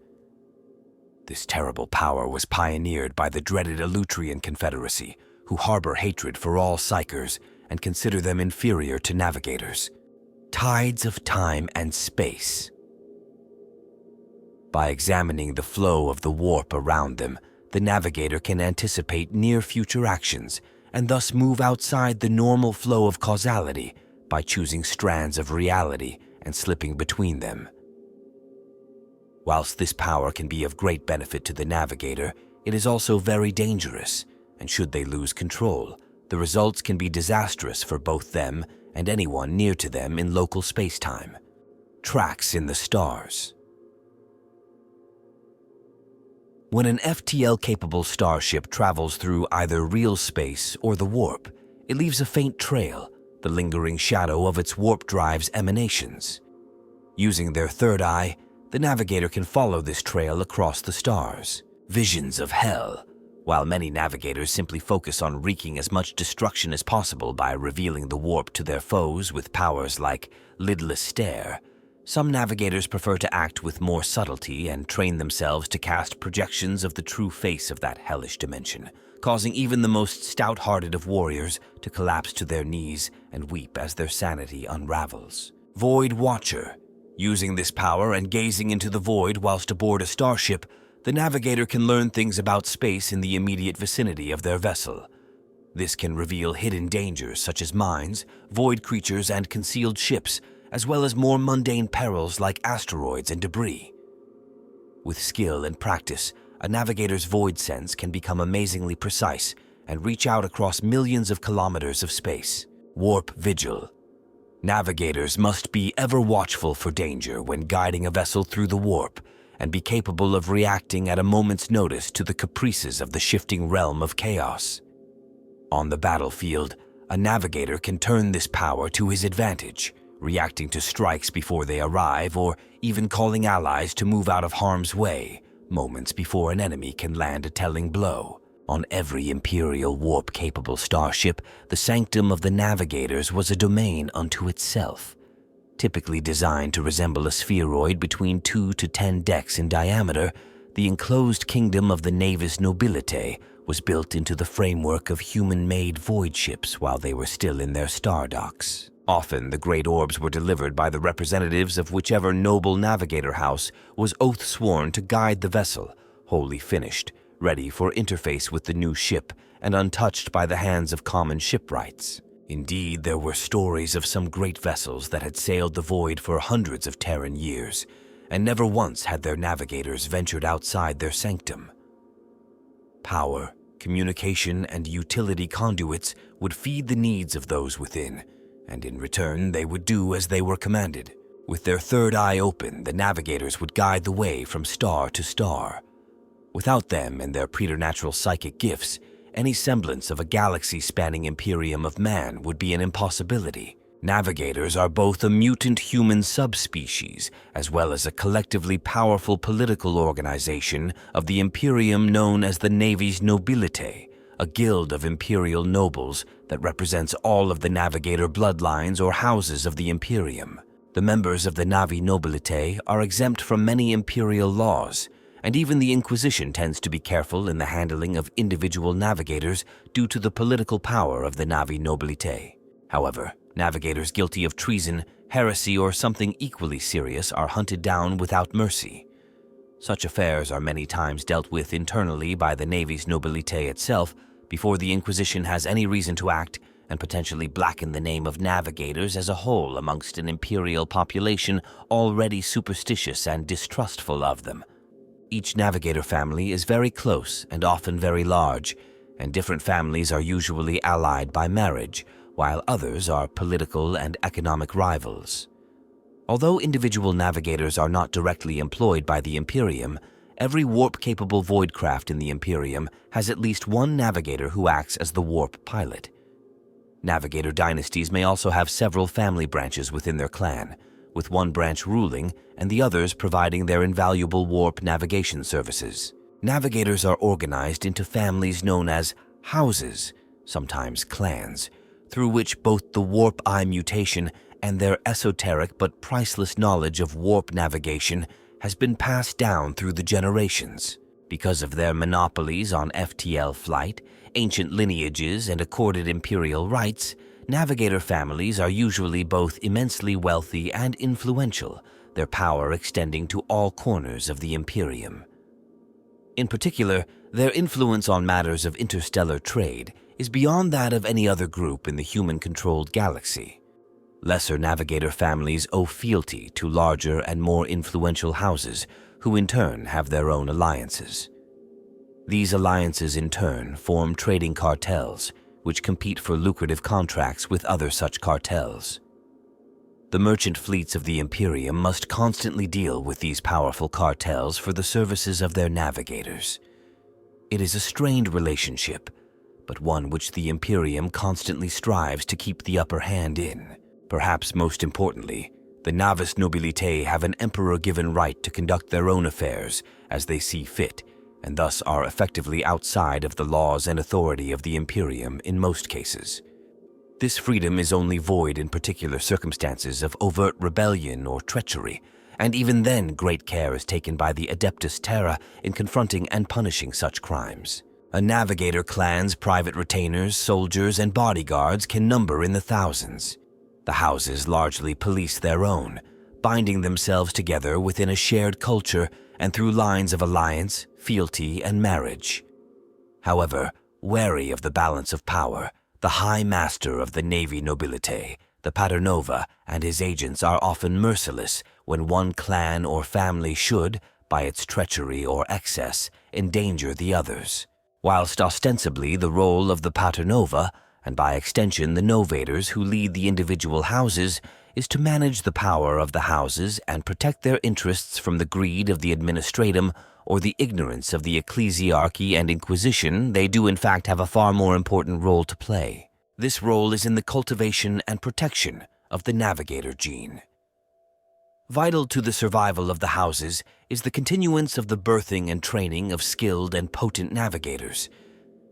This terrible power was pioneered by the dreaded Elutrian Confederacy, who harbor hatred for all psykers and consider them inferior to navigators. Tides of time and space. By examining the flow of the warp around them, the navigator can anticipate near-future actions and thus move outside the normal flow of causality by choosing strands of reality and slipping between them. Whilst this power can be of great benefit to the navigator, it is also very dangerous, and should they lose control, the results can be disastrous for both them and anyone near to them in local space-time. Tracks in the stars. When an FTL-capable starship travels through either real space or the warp, it leaves a faint trail, the lingering shadow of its warp drive's emanations. Using their third eye, the navigator can follow this trail across the stars. Visions of hell. While many navigators simply focus on wreaking as much destruction as possible by revealing the warp to their foes with powers like lidless stare, some navigators prefer to act with more subtlety and train themselves to cast projections of the true face of that hellish dimension, causing even the most stout-hearted of warriors to collapse to their knees and weep as their sanity unravels. Void Watcher. Using this power and gazing into the void whilst aboard a starship, the navigator can learn things about space in the immediate vicinity of their vessel. This can reveal hidden dangers such as mines, void creatures, and concealed ships, as well as more mundane perils like asteroids and debris. With skill and practice, a navigator's void sense can become amazingly precise and reach out across millions of kilometers of space. Warp Vigil. Navigators must be ever watchful for danger when guiding a vessel through the warp, and be capable of reacting at a moment's notice to the caprices of the shifting realm of chaos. On the battlefield, a navigator can turn this power to his advantage, reacting to strikes before they arrive or even calling allies to move out of harm's way, moments before an enemy can land a telling blow. On every Imperial warp-capable starship, the Sanctum of the Navigators was a domain unto itself. Typically designed to resemble a spheroid between 2 to 10 decks in diameter, the enclosed kingdom of the Navis Nobilite was built into the framework of human-made void ships while they were still in their star docks. Often, the great orbs were delivered by the representatives of whichever noble navigator house was oath-sworn to guide the vessel, wholly finished, ready for interface with the new ship, and untouched by the hands of common shipwrights. Indeed, there were stories of some great vessels that had sailed the void for hundreds of Terran years, and never once had their navigators ventured outside their sanctum. Power, communication, and utility conduits would feed the needs of those within, and in return they would do as they were commanded. With their third eye open, the navigators would guide the way from star to star. Without them and their preternatural psychic gifts, any semblance of a galaxy-spanning imperium of man would be an impossibility. Navigators are both a mutant human subspecies, as well as a collectively powerful political organization of the imperium known as the Navis Nobilite, a guild of imperial nobles that represents all of the navigator bloodlines or houses of the imperium. The members of the Navi Nobilite are exempt from many imperial laws, and even the Inquisition tends to be careful in the handling of individual navigators due to the political power of the Navis Nobilite. However, navigators guilty of treason, heresy, or something equally serious are hunted down without mercy. Such affairs are many times dealt with internally by the Navis Nobilite itself before the Inquisition has any reason to act and potentially blacken the name of navigators as a whole amongst an imperial population already superstitious and distrustful of them. Each navigator family is very close and often very large, and different families are usually allied by marriage, while others are political and economic rivals. Although individual navigators are not directly employed by the Imperium, every warp-capable voidcraft in the Imperium has at least one navigator who acts as the warp pilot. Navigator dynasties may also have several family branches within their clan, with one branch ruling and the others providing their invaluable warp navigation services. Navigators are organized into families known as houses, sometimes clans, through which both the warp eye mutation and their esoteric but priceless knowledge of warp navigation has been passed down through the generations. Because of their monopolies on FTL flight, ancient lineages, and accorded imperial rights, navigator families are usually both immensely wealthy and influential, their power extending to all corners of the Imperium. In particular, their influence on matters of interstellar trade is beyond that of any other group in the human-controlled galaxy. Lesser navigator families owe fealty to larger and more influential houses, who in turn have their own alliances. These alliances in turn form trading cartels, which compete for lucrative contracts with other such cartels. The merchant fleets of the Imperium must constantly deal with these powerful cartels for the services of their navigators. It is a strained relationship, but one which the Imperium constantly strives to keep the upper hand in. Perhaps most importantly, the Navis Nobilite have an emperor-given right to conduct their own affairs as they see fit, and thus are effectively outside of the laws and authority of the Imperium in most cases. This freedom is only void in particular circumstances of overt rebellion or treachery, and even then great care is taken by the Adeptus Terra in confronting and punishing such crimes. A navigator clan's private retainers, soldiers, and bodyguards can number in the thousands. The houses largely police their own, binding themselves together within a shared culture and through lines of alliance, fealty, and marriage. However, wary of the balance of power, the High Master of the Navis Nobilite, the Paternova, and his agents are often merciless when one clan or family should, by its treachery or excess, endanger the others. Whilst ostensibly the role of the Paternova, and by extension the Novators who lead the individual houses, is to manage the power of the houses and protect their interests from the greed of the administratum or the ignorance of the ecclesiarchy and inquisition, they do in fact have a far more important role to play. This role is in the cultivation and protection of the navigator gene. Vital to the survival of the houses is the continuance of the birthing and training of skilled and potent navigators.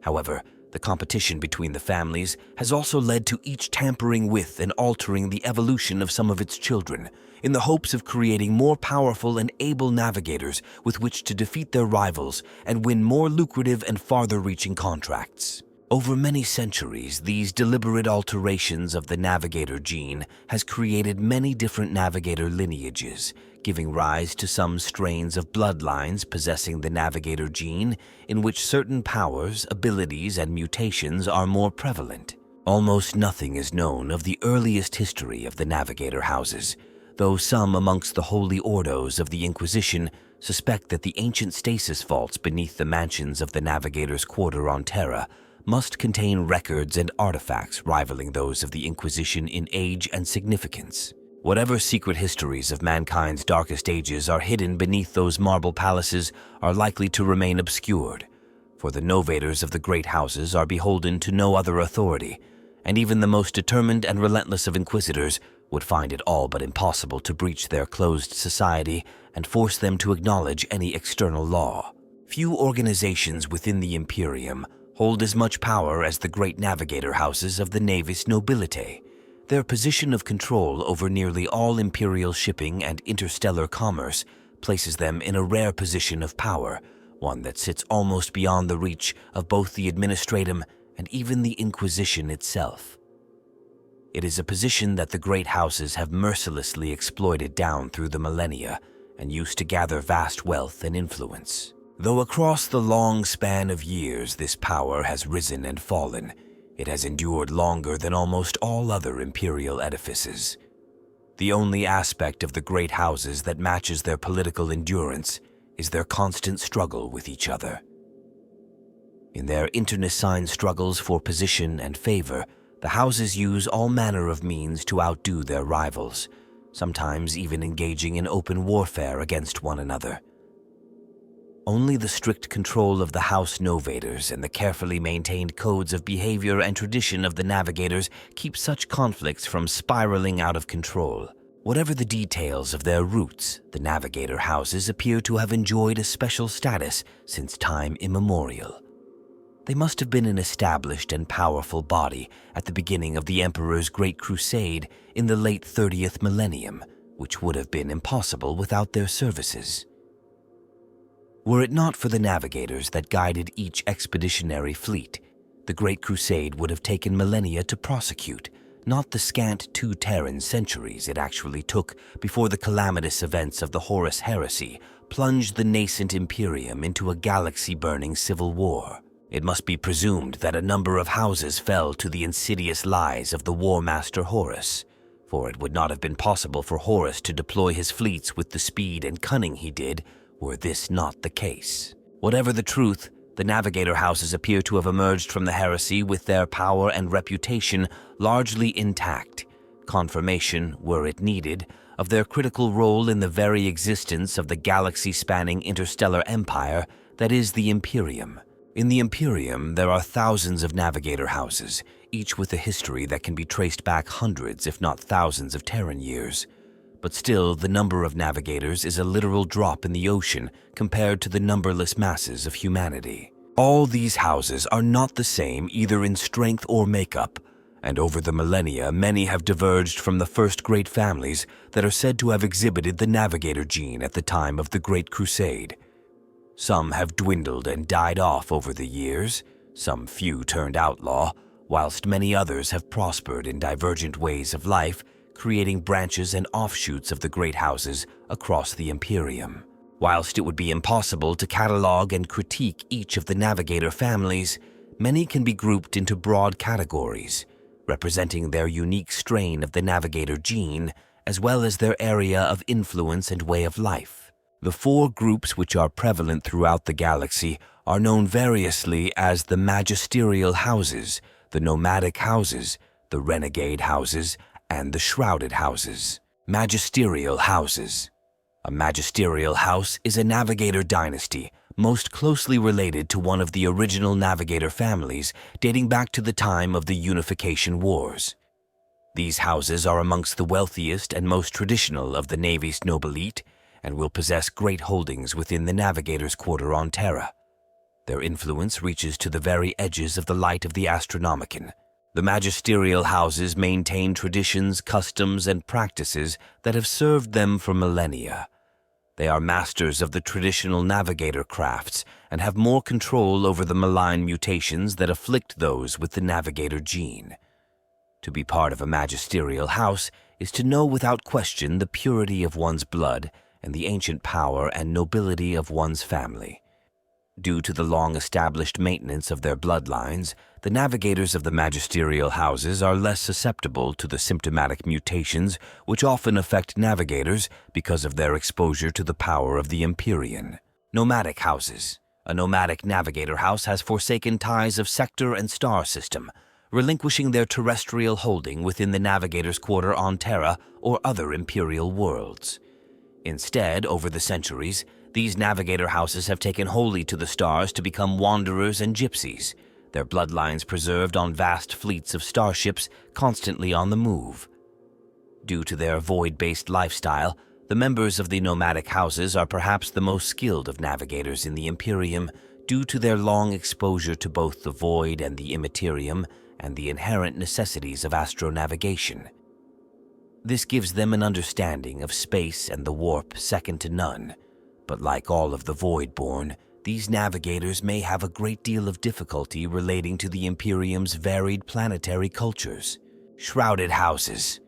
However, the competition between the families has also led to each tampering with and altering the evolution of some of its children, in the hopes of creating more powerful and able navigators with which to defeat their rivals and win more lucrative and farther-reaching contracts. Over many centuries, these deliberate alterations of the navigator gene has created many different navigator lineages, giving rise to some strains of bloodlines possessing the navigator gene in which certain powers, abilities, and mutations are more prevalent. Almost nothing is known of the earliest history of the navigator houses, though some amongst the holy ordos of the Inquisition suspect that the ancient stasis vaults beneath the mansions of the navigators' quarter on Terra must contain records and artifacts rivaling those of the Inquisition in age and significance. Whatever secret histories of mankind's darkest ages are hidden beneath those marble palaces are likely to remain obscured, for the Novators of the great houses are beholden to no other authority, and even the most determined and relentless of inquisitors would find it all but impossible to breach their closed society and force them to acknowledge any external law. Few organizations within the Imperium hold as much power as the great navigator houses of the Navis Nobilite. Their position of control over nearly all imperial shipping and interstellar commerce places them in a rare position of power, one that sits almost beyond the reach of both the Administratum and even the Inquisition itself. It is a position that the great houses have mercilessly exploited down through the millennia and used to gather vast wealth and influence. Though across the long span of years this power has risen and fallen, it has endured longer than almost all other imperial edifices. The only aspect of the great houses that matches their political endurance is their constant struggle with each other. In their internecine struggles for position and favor, the houses use all manner of means to outdo their rivals, sometimes even engaging in open warfare against one another. Only the strict control of the House Novators and the carefully maintained codes of behavior and tradition of the Navigators keep such conflicts from spiraling out of control. Whatever the details of their roots, the Navigator houses appear to have enjoyed a special status since time immemorial. They must have been an established and powerful body at the beginning of the Emperor's Great Crusade in the late 30th millennium, which would have been impossible without their services. Were it not for the Navigators that guided each expeditionary fleet, the Great Crusade would have taken millennia to prosecute, not the scant 2 Terran centuries it actually took before the calamitous events of the Horus Heresy plunged the nascent Imperium into a galaxy-burning civil war. It must be presumed that a number of houses fell to the insidious lies of the War Master Horus, for it would not have been possible for Horus to deploy his fleets with the speed and cunning he did were this not the case. Whatever the truth, the Navigator houses appear to have emerged from the heresy with their power and reputation largely intact, confirmation, were it needed, of their critical role in the very existence of the galaxy-spanning interstellar empire that is the Imperium. In the Imperium, there are thousands of Navigator houses, each with a history that can be traced back hundreds, if not thousands, of Terran years. But still, the number of Navigators is a literal drop in the ocean compared to the numberless masses of humanity. All these houses are not the same either in strength or makeup, and over the millennia many have diverged from the first great families that are said to have exhibited the Navigator gene at the time of the Great Crusade. Some have dwindled and died off over the years, some few turned outlaw, whilst many others have prospered in divergent ways of life, creating branches and offshoots of the great houses across the Imperium. Whilst it would be impossible to catalogue and critique each of the Navigator families, many can be grouped into broad categories, representing their unique strain of the Navigator gene, as well as their area of influence and way of life. The 4 groups which are prevalent throughout the galaxy are known variously as the Magisterial Houses, the Nomadic Houses, the Renegade Houses, and the Shrouded Houses. Magisterial Houses. A magisterial house is a Navigator dynasty, most closely related to one of the original Navigator families dating back to the time of the Unification Wars. These houses are amongst the wealthiest and most traditional of the Navis Nobilite, and will possess great holdings within the Navigator's quarter on Terra. Their influence reaches to the very edges of the light of the Astronomicon. The magisterial houses maintain traditions, customs, and practices that have served them for millennia. They are masters of the traditional Navigator crafts and have more control over the malign mutations that afflict those with the Navigator gene. To be part of a magisterial house is to know without question the purity of one's blood and the ancient power and nobility of one's family. Due to the long-established maintenance of their bloodlines, the Navigators of the magisterial houses are less susceptible to the symptomatic mutations which often affect Navigators because of their exposure to the power of the Empyrean. Nomadic houses. A nomadic Navigator house has forsaken ties of sector and star system, relinquishing their terrestrial holding within the Navigator's quarter on Terra or other imperial worlds. Instead, over the centuries, these Navigator houses have taken wholly to the stars to become wanderers and gypsies, their bloodlines preserved on vast fleets of starships constantly on the move. Due to their void-based lifestyle, the members of the nomadic houses are perhaps the most skilled of Navigators in the Imperium due to their long exposure to both the void and the immaterium and the inherent necessities of astronavigation. This gives them an understanding of space and the warp second to none, But like all of the Voidborn, these navigators may have a great deal of difficulty relating to the Imperium's varied planetary cultures. Shrouded houses.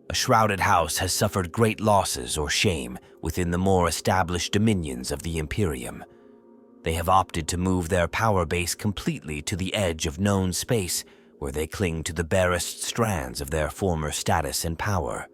A shrouded house has suffered great losses or shame within the more established dominions of the Imperium. They have opted to move their power base completely to the edge of known space, where they cling to the barest strands of their former status and power.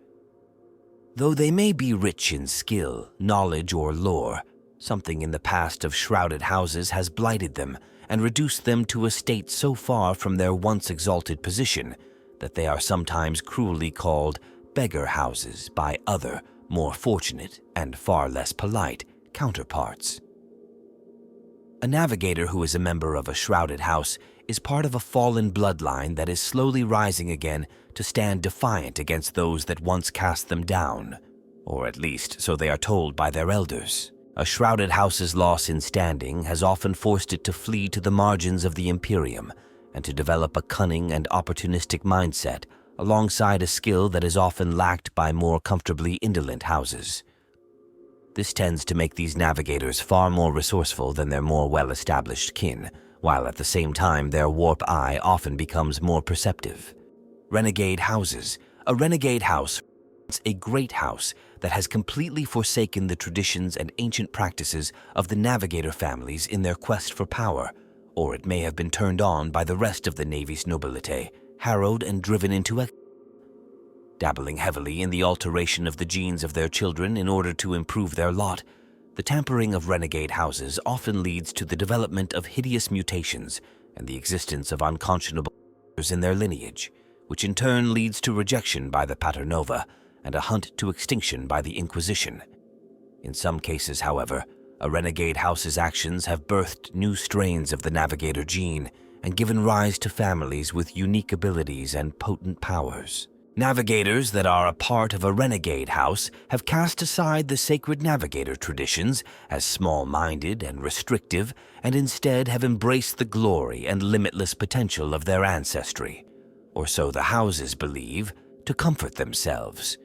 Though they may be rich in skill, knowledge, or lore, something in the past of shrouded houses has blighted them and reduced them to a state so far from their once exalted position that they are sometimes cruelly called beggar houses by other, more fortunate and far less polite counterparts. A navigator who is a member of a shrouded house is part of a fallen bloodline that is slowly rising again to stand defiant against those that once cast them down, or at least so they are told by their elders. A shrouded house's loss in standing has often forced it to flee to the margins of the Imperium and to develop a cunning and opportunistic mindset alongside a skill that is often lacked by more comfortably indolent houses. This tends to make these navigators far more resourceful than their more well-established kin, while at the same time their warp eye often becomes more perceptive. Renegade houses. A renegade house is a great house that has completely forsaken the traditions and ancient practices of the navigator families in their quest for power, or it may have been turned on by the rest of the Navis Nobilite, harrowed and driven into dabbling heavily in the alteration of the genes of their children in order to improve their lot. The tampering of renegade houses often leads to the development of hideous mutations and the existence of unconscionable in their lineage, which in turn leads to rejection by the Paternova and a hunt to extinction by the Inquisition. In some cases, however, a renegade house's actions have birthed new strains of the Navigator gene and given rise to families with unique abilities and potent powers. Navigators that are a part of a renegade house have cast aside the sacred navigator traditions as small-minded and restrictive, and instead have embraced the glory and limitless potential of their ancestry, or so the houses believe, to comfort themselves.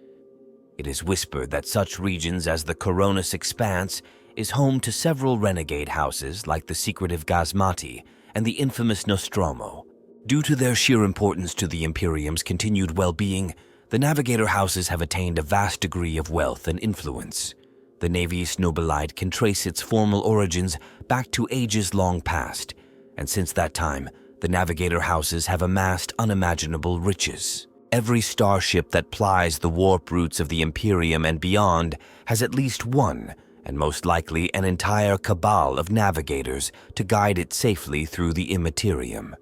It is whispered that such regions as the Coronis Expanse is home to several renegade houses like the secretive Gazmati and the infamous Nostromo. Due to their sheer importance to the Imperium's continued well-being, the Navigator houses have attained a vast degree of wealth and influence. The Navis Nobilite can trace its formal origins back to ages long past, and since that time, the Navigator houses have amassed unimaginable riches. Every starship that plies the warp routes of the Imperium and beyond has at least one, and most likely an entire cabal of navigators to guide it safely through the immaterium.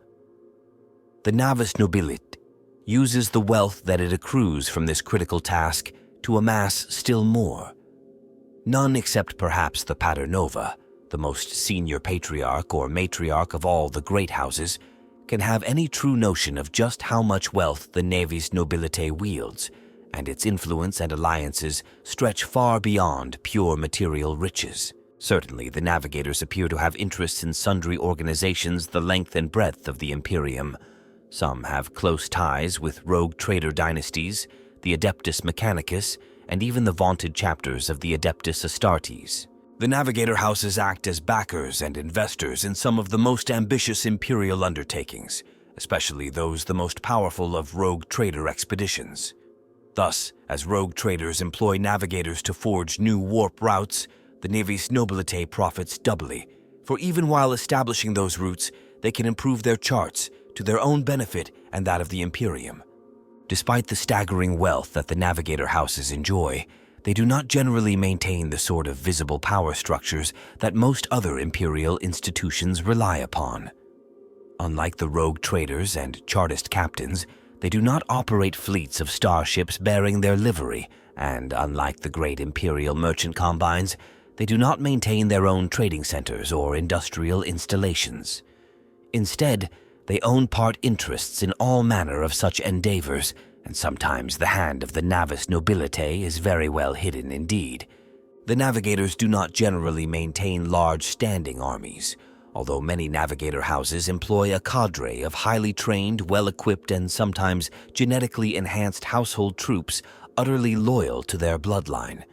The Navis Nobilite uses the wealth that it accrues from this critical task to amass still more. None except perhaps the Paternova, the most senior patriarch or matriarch of all the great houses, can have any true notion of just how much wealth the Navis Nobilite wields, and its influence and alliances stretch far beyond pure material riches. Certainly, the navigators appear to have interests in sundry organizations the length and breadth of the Imperium. Some have close ties with rogue trader dynasties, the Adeptus Mechanicus, and even the vaunted chapters of the Adeptus Astartes. The Navigator houses act as backers and investors in some of the most ambitious imperial undertakings, especially those the most powerful of rogue trader expeditions. Thus, as rogue traders employ navigators to forge new warp routes, the Navis Nobilite profits doubly, for even while establishing those routes, they can improve their charts to their own benefit and that of the Imperium. Despite the staggering wealth that the Navigator houses enjoy, they do not generally maintain the sort of visible power structures that most other imperial institutions rely upon. Unlike the rogue traders and chartist captains, they do not operate fleets of starships bearing their livery, and unlike the great imperial merchant combines, they do not maintain their own trading centers or industrial installations. Instead, they own part interests in all manner of such endeavors, and sometimes the hand of the Navis Nobilite is very well hidden indeed. The navigators do not generally maintain large standing armies, although many navigator houses employ a cadre of highly trained, well-equipped, and sometimes genetically enhanced household troops utterly loyal to their bloodline.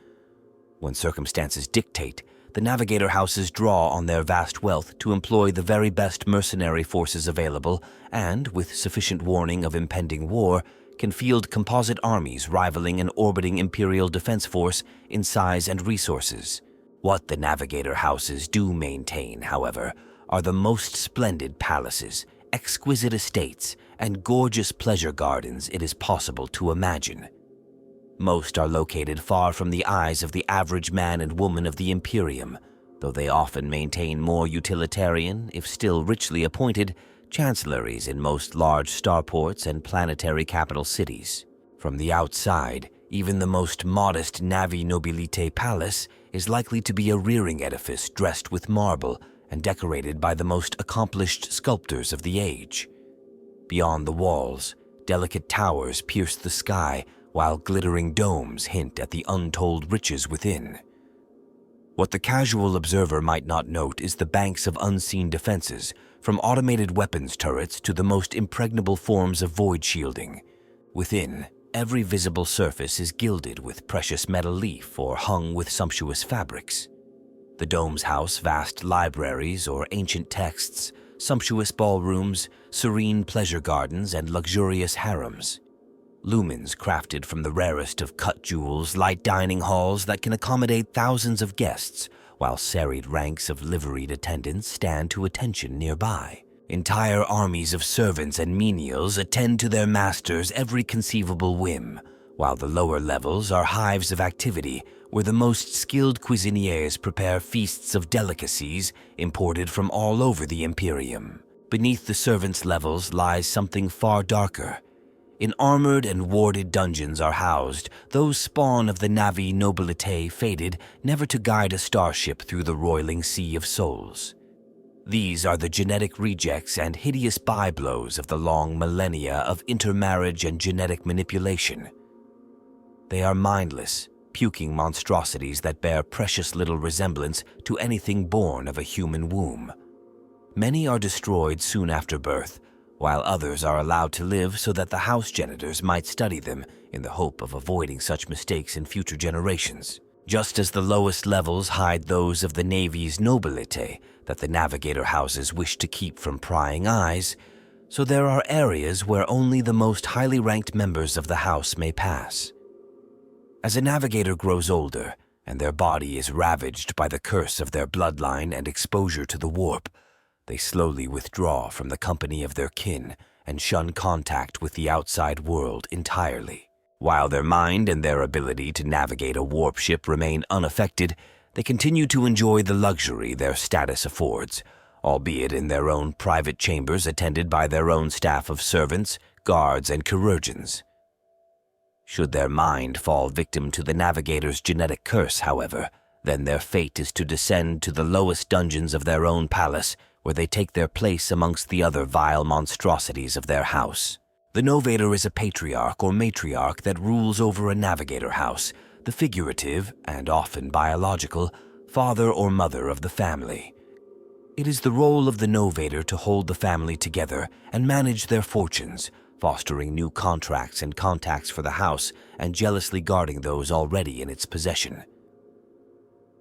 When circumstances dictate, the Navigator houses draw on their vast wealth to employ the very best mercenary forces available and, with sufficient warning of impending war, can field composite armies rivaling an orbiting Imperial defense force in size and resources. What the Navigator houses do maintain, however, are the most splendid palaces, exquisite estates, and gorgeous pleasure gardens it is possible to imagine. Most are located far from the eyes of the average man and woman of the Imperium, though they often maintain more utilitarian, if still richly appointed, chancelleries in most large starports and planetary capital cities. From the outside, even the most modest Navis Nobilite palace is likely to be a rearing edifice dressed with marble and decorated by the most accomplished sculptors of the age. Beyond the walls, delicate towers pierce the sky, while glittering domes hint at the untold riches within. What the casual observer might not note is the banks of unseen defenses, from automated weapons turrets to the most impregnable forms of void shielding. Within, every visible surface is gilded with precious metal leaf or hung with sumptuous fabrics. The domes house vast libraries or ancient texts, sumptuous ballrooms, serene pleasure gardens, and luxurious harems. Lumens crafted from the rarest of cut jewels light dining halls that can accommodate thousands of guests, while serried ranks of liveried attendants stand to attention nearby. Entire armies of servants and menials attend to their masters' every conceivable whim, while the lower levels are hives of activity where the most skilled cuisiniers prepare feasts of delicacies imported from all over the Imperium. Beneath the servants' levels lies something far darker. In armored and warded dungeons are housed those spawn of the Navis Nobilite fated never to guide a starship through the roiling sea of souls. These are the genetic rejects and hideous byblows of the long millennia of intermarriage and genetic manipulation. They are mindless, puking monstrosities that bear precious little resemblance to anything born of a human womb. Many are destroyed soon after birth, while others are allowed to live so that the house janitors might study them in the hope of avoiding such mistakes in future generations. Just as the lowest levels hide those of the Navis Nobilite that the Navigator houses wish to keep from prying eyes, so there are areas where only the most highly ranked members of the house may pass. As a Navigator grows older, and their body is ravaged by the curse of their bloodline and exposure to the warp, they slowly withdraw from the company of their kin and shun contact with the outside world entirely. While their mind and their ability to navigate a warp ship remain unaffected, they continue to enjoy the luxury their status affords, albeit in their own private chambers attended by their own staff of servants, guards, and chirurgeons. Should their mind fall victim to the Navigator's genetic curse, however, then their fate is to descend to the lowest dungeons of their own palace, where they take their place amongst the other vile monstrosities of their house. The Novator is a patriarch or matriarch that rules over a Navigator house, the figurative, and often biological, father or mother of the family. It is the role of the Novator to hold the family together and manage their fortunes, fostering new contracts and contacts for the house and jealously guarding those already in its possession.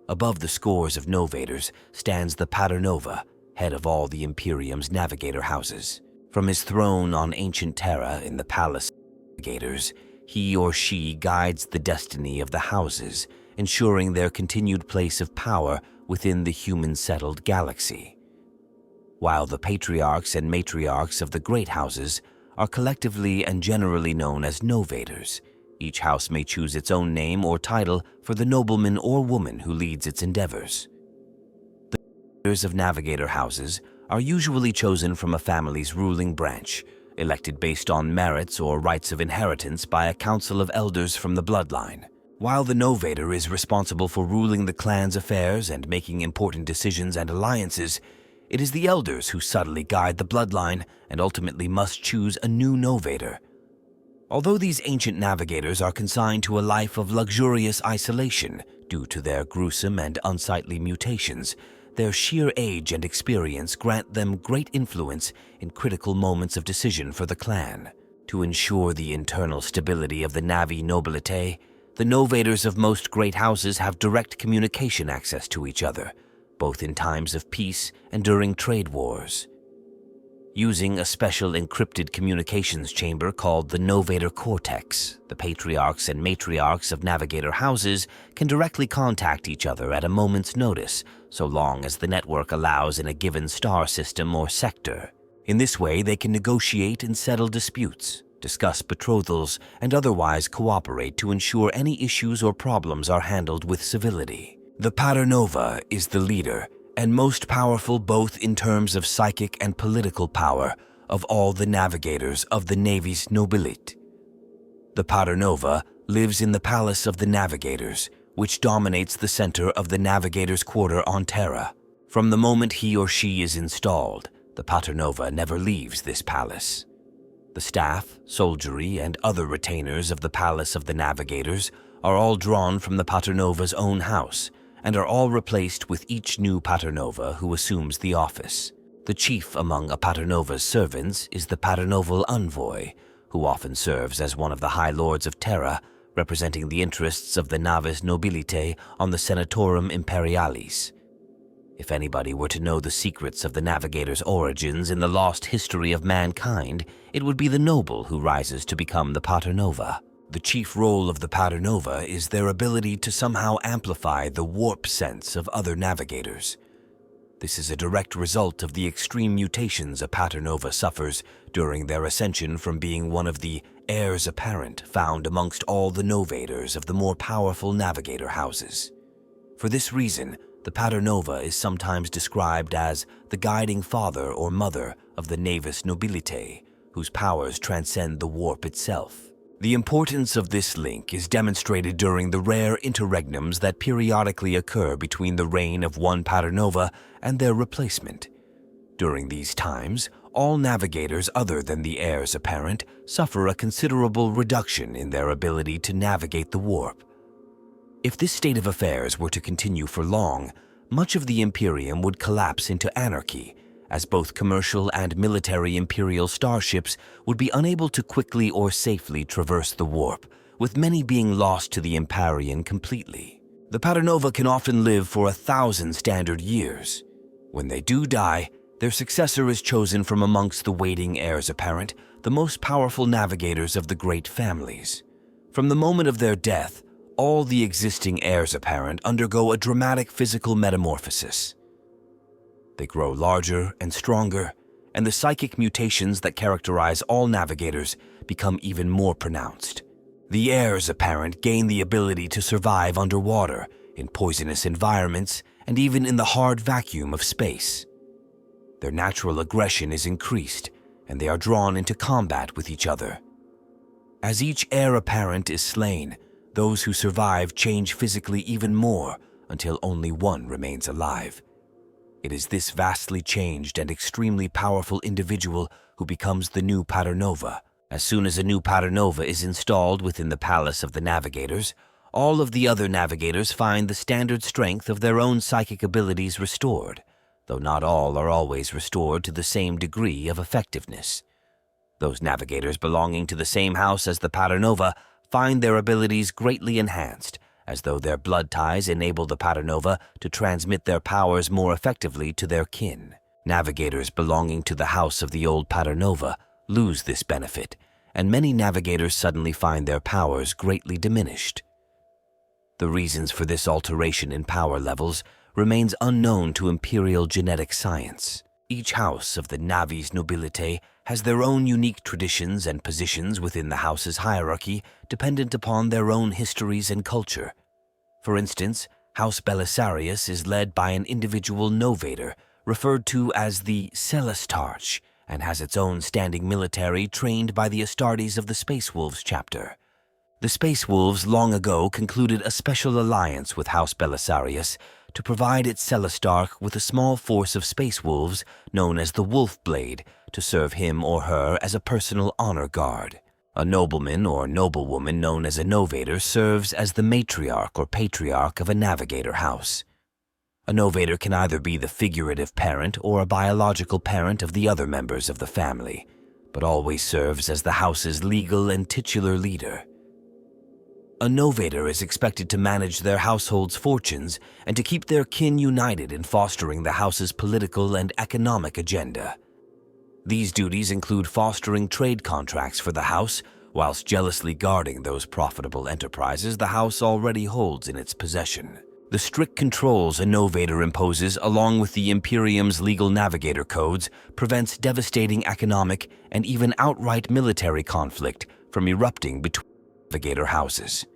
Above the scores of Novators stands the Paternova, head of all the Imperium's Navigator houses. From his throne on ancient Terra in the Palace of Navigators, he or she guides the destiny of the houses, ensuring their continued place of power within the human-settled galaxy. While the patriarchs and matriarchs of the great houses are collectively and generally known as Novators, each house may choose its own name or title for the nobleman or woman who leads its endeavors. The leaders of Navigator houses are usually chosen from a family's ruling branch, elected based on merits or rights of inheritance by a council of elders from the bloodline. While the Novator is responsible for ruling the clan's affairs and making important decisions and alliances, it is the elders who subtly guide the bloodline and ultimately must choose a new Novator. Although these ancient Navigators are consigned to a life of luxurious isolation due to their gruesome and unsightly mutations, their sheer age and experience grant them great influence in critical moments of decision for the clan. To ensure the internal stability of the Navis Nobilite, the Novators of most great houses have direct communication access to each other, both in times of peace and during trade wars. Using a special encrypted communications chamber called the Novator Cortex, the patriarchs and matriarchs of Navigator houses can directly contact each other at a moment's notice, so long as the network allows in a given star system or sector. In this way, they can negotiate and settle disputes, discuss betrothals, and otherwise cooperate to ensure any issues or problems are handled with civility. The Paternova is the leader and most powerful both in terms of psychic and political power of all the navigators of the Navis Nobilite. The Paternova lives in the Palace of the Navigators, which dominates the center of the Navigators' quarter on Terra. From the moment he or she is installed, the Paternova never leaves this palace. The staff, soldiery, and other retainers of the Palace of the Navigators are all drawn from the Paternova's own house, and are all replaced with each new Paternova who assumes the office. The chief among a Paternova's servants is the Paternoval Envoy, who often serves as one of the High Lords of Terra, representing the interests of the Navis Nobilite on the Senatorum Imperialis. If anybody were to know the secrets of the Navigator's origins in the lost history of mankind, it would be the noble who rises to become the Paternova. The chief role of the Paternova is their ability to somehow amplify the warp sense of other navigators. This is a direct result of the extreme mutations a Paternova suffers during their ascension from being one of the heirs apparent found amongst all the Novators of the more powerful navigator houses. For this reason, the Paternova is sometimes described as the guiding father or mother of the Navis Nobilite, whose powers transcend the warp itself. The importance of this link is demonstrated during the rare interregnums that periodically occur between the reign of one Paternova and their replacement. During these times, all navigators other than the heirs apparent suffer a considerable reduction in their ability to navigate the warp. If this state of affairs were to continue for long, much of the Imperium would collapse into anarchy, as both commercial and military Imperial starships would be unable to quickly or safely traverse the warp, with many being lost to the Empyrean completely. The Paternova can often live for 1,000 standard years. When they do die, their successor is chosen from amongst the waiting heirs apparent, the most powerful navigators of the great families. From the moment of their death, all the existing heirs apparent undergo a dramatic physical metamorphosis. They grow larger and stronger, and the psychic mutations that characterize all navigators become even more pronounced. The heirs apparent gain the ability to survive underwater, in poisonous environments, and even in the hard vacuum of space. Their natural aggression is increased, and they are drawn into combat with each other. As each heir apparent is slain, those who survive change physically even more until only one remains alive. It is this vastly changed and extremely powerful individual who becomes the new Paternova. As soon as a new Paternova is installed within the Palace of the Navigators, all of the other navigators find the standard strength of their own psychic abilities restored, though not all are always restored to the same degree of effectiveness. Those navigators belonging to the same house as the Paternova find their abilities greatly enhanced, as though their blood ties enable the Paternova to transmit their powers more effectively to their kin. Navigators belonging to the house of the old Paternova lose this benefit, and many navigators suddenly find their powers greatly diminished. The reasons for this alteration in power levels remains unknown to Imperial genetic science. Each house of the Navis Nobilite has their own unique traditions and positions within the house's hierarchy dependent upon their own histories and culture. For instance, House Belisarius is led by an individual Novator, referred to as the Celestarch, and has its own standing military trained by the Astartes of the Space Wolves chapter. The Space Wolves long ago concluded a special alliance with House Belisarius to provide its Celestarch with a small force of Space Wolves known as the Wolf Blade to serve him or her as a personal honor guard. A nobleman or noblewoman known as a Novator serves as the matriarch or patriarch of a navigator house. A Novator can either be the figurative parent or a biological parent of the other members of the family, but always serves as the house's legal and titular leader. A Novator is expected to manage their household's fortunes and to keep their kin united in fostering the house's political and economic agenda. These duties include fostering trade contracts for the house, whilst jealously guarding those profitable enterprises the house already holds in its possession. The strict controls a Novator imposes, along with the Imperium's legal navigator codes, prevents devastating economic and even outright military conflict from erupting between Navigator houses.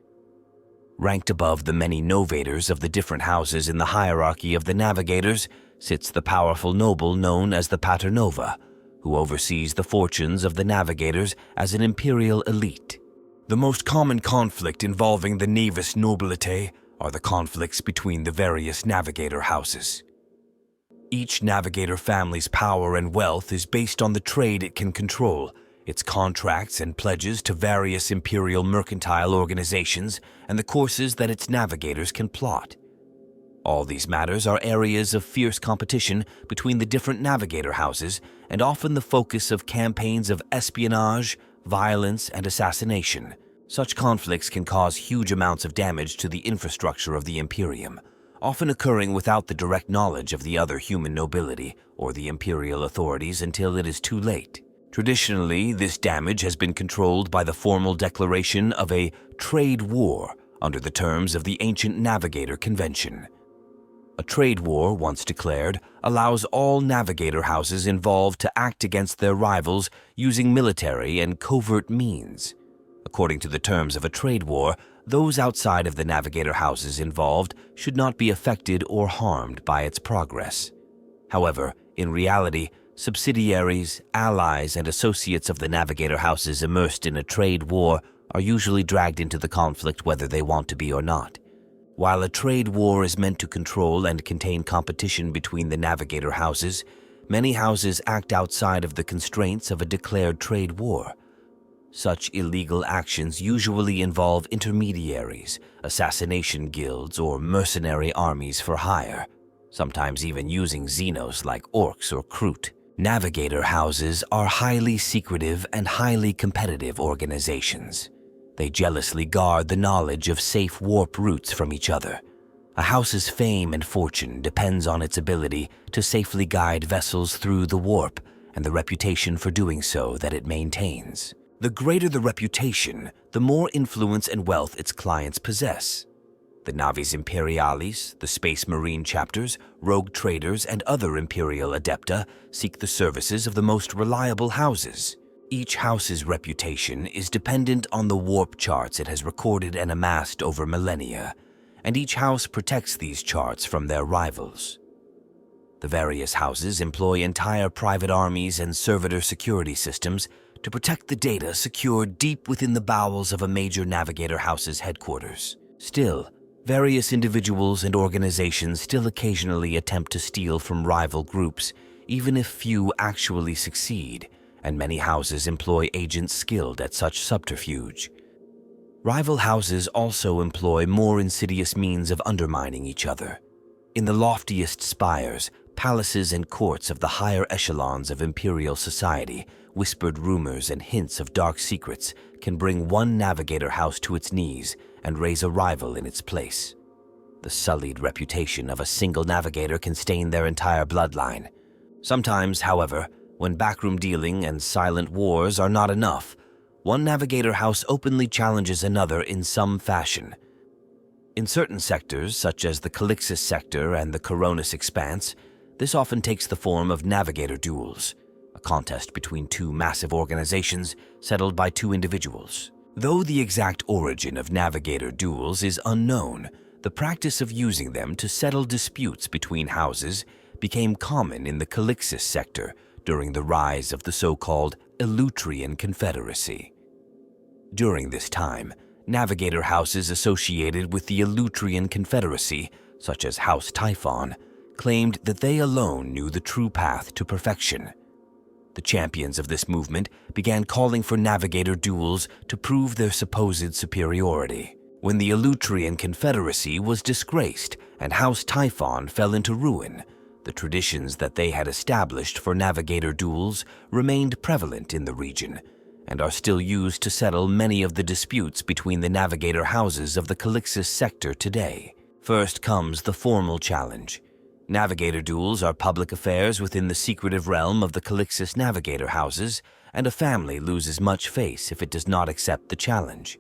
Ranked above the many Novators of the different houses in the hierarchy of the Navigators sits the powerful noble known as the Paternova, who oversees the fortunes of the Navigators as an imperial elite. The most common conflict involving the Navis Nobilite are the conflicts between the various Navigator houses. Each Navigator family's power and wealth is based on the trade it can control, its contracts and pledges to various imperial mercantile organizations, and the courses that its navigators can plot. All these matters are areas of fierce competition between the different navigator houses and often the focus of campaigns of espionage, violence, and assassination. Such conflicts can cause huge amounts of damage to the infrastructure of the Imperium, often occurring without the direct knowledge of the other human nobility or the imperial authorities until it is too late. Traditionally, this damage has been controlled by the formal declaration of a trade war under the terms of the ancient Navigator Convention. A trade war, once declared, allows all navigator houses involved to act against their rivals using military and covert means. According to the terms of a trade war, those outside of the navigator houses involved should not be affected or harmed by its progress. However, in reality, subsidiaries, allies, and associates of the navigator houses immersed in a trade war are usually dragged into the conflict whether they want to be or not. While a trade war is meant to control and contain competition between the navigator houses, many houses act outside of the constraints of a declared trade war. Such illegal actions usually involve intermediaries, assassination guilds, or mercenary armies for hire, sometimes even using xenos like orcs or Kroot. Navigator houses are highly secretive and highly competitive organizations. They jealously guard the knowledge of safe warp routes from each other. A house's fame and fortune depends on its ability to safely guide vessels through the warp and the reputation for doing so that it maintains. The greater the reputation, the more influence and wealth its clients possess. The Navis Imperialis, the Space Marine chapters, rogue traders, and other Imperial Adepta seek the services of the most reliable houses. Each house's reputation is dependent on the warp charts it has recorded and amassed over millennia, and each house protects these charts from their rivals. The various houses employ entire private armies and servitor security systems to protect the data secured deep within the bowels of a major navigator house's headquarters. Still, various individuals and organizations still occasionally attempt to steal from rival groups, even if few actually succeed, and many houses employ agents skilled at such subterfuge. Rival houses also employ more insidious means of undermining each other. In the loftiest spires, palaces, and courts of the higher echelons of imperial society, whispered rumors and hints of dark secrets can bring one navigator house to its knees and raise a rival in its place. The sullied reputation of a single navigator can stain their entire bloodline. Sometimes, however, when backroom dealing and silent wars are not enough, one navigator house openly challenges another in some fashion. In certain sectors, such as the Calixis sector and the Coronis Expanse, this often takes the form of Navigator Duels, a contest between two massive organizations settled by two individuals. Though the exact origin of Navigator Duels is unknown, the practice of using them to settle disputes between houses became common in the Calixis sector during the rise of the so-called Elutrian Confederacy. During this time, navigator houses associated with the Elutrian Confederacy, such as House Typhon, claimed that they alone knew the true path to perfection. The champions of this movement began calling for navigator duels to prove their supposed superiority. When the Elutrian Confederacy was disgraced and House Typhon fell into ruin, the traditions that they had established for navigator duels remained prevalent in the region, and are still used to settle many of the disputes between the Navigator houses of the Calixis sector today. First comes the formal challenge. Navigator duels are public affairs within the secretive realm of the Calixis Navigator houses, and a family loses much face if it does not accept the challenge.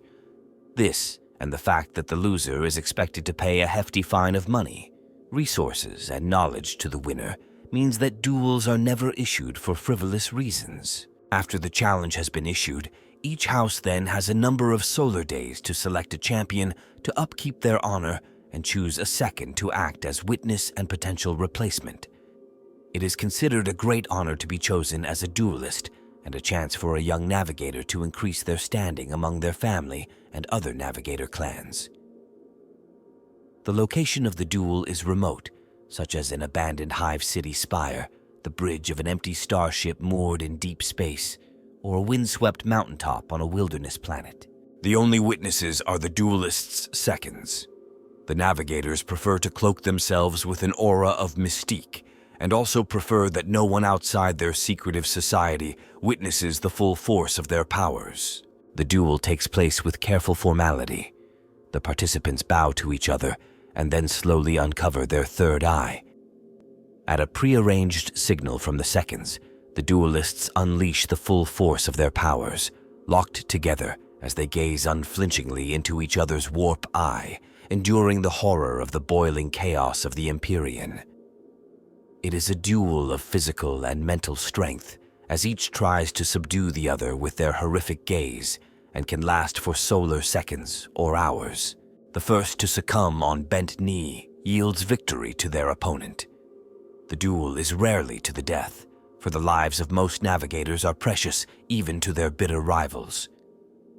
This, and the fact that the loser is expected to pay a hefty fine of money, resources, and knowledge to the winner, means that duels are never issued for frivolous reasons. After the challenge has been issued, each house then has a number of solar days to select a champion to upkeep their honor and choose a second to act as witness and potential replacement. It is considered a great honor to be chosen as a duelist and a chance for a young navigator to increase their standing among their family and other navigator clans. The location of the duel is remote, such as an abandoned hive city spire, the bridge of an empty starship moored in deep space, or a windswept mountaintop on a wilderness planet. The only witnesses are the duelists' seconds. The navigators prefer to cloak themselves with an aura of mystique, and also prefer that no one outside their secretive society witnesses the full force of their powers. The duel takes place with careful formality. The participants bow to each other and then slowly uncover their third eye. At a prearranged signal from the seconds, the duelists unleash the full force of their powers, locked together as they gaze unflinchingly into each other's warp eye, enduring the horror of the boiling chaos of the Empyrean. It is a duel of physical and mental strength, as each tries to subdue the other with their horrific gaze, and can last for solar seconds or hours. The first to succumb on bent knee yields victory to their opponent. The duel is rarely to the death, for the lives of most navigators are precious even to their bitter rivals.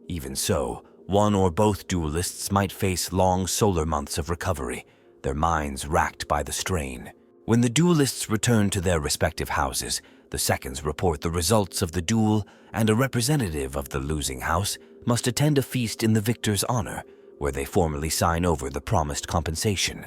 Even so, one or both duelists might face long solar months of recovery, their minds racked by the strain. When the duelists return to their respective houses, the seconds report the results of the duel, and a representative of the losing house must attend a feast in the victor's honor, where they formally sign over the promised compensation.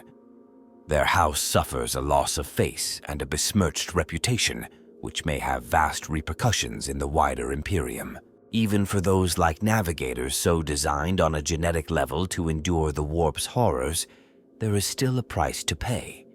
Their house suffers a loss of face and a besmirched reputation, which may have vast repercussions in the wider Imperium. Even for those like navigators so designed on a genetic level to endure the warp's horrors, there is still a price to pay.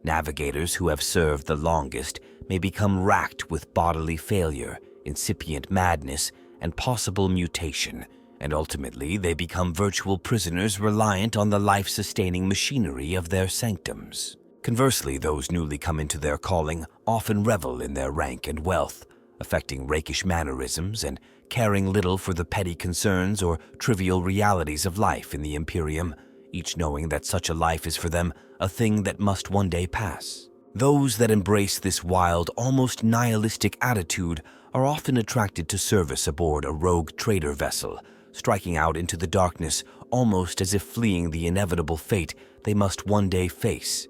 Navigators who have served the longest may become racked with bodily failure, incipient madness, and possible mutation, and ultimately they become virtual prisoners reliant on the life-sustaining machinery of their sanctums. Conversely, those newly come into their calling often revel in their rank and wealth, affecting rakish mannerisms and caring little for the petty concerns or trivial realities of life in the Imperium, each knowing that such a life is for them a thing that must one day pass. Those that embrace this wild, almost nihilistic attitude are often attracted to service aboard a rogue trader vessel, striking out into the darkness almost as if fleeing the inevitable fate they must one day face.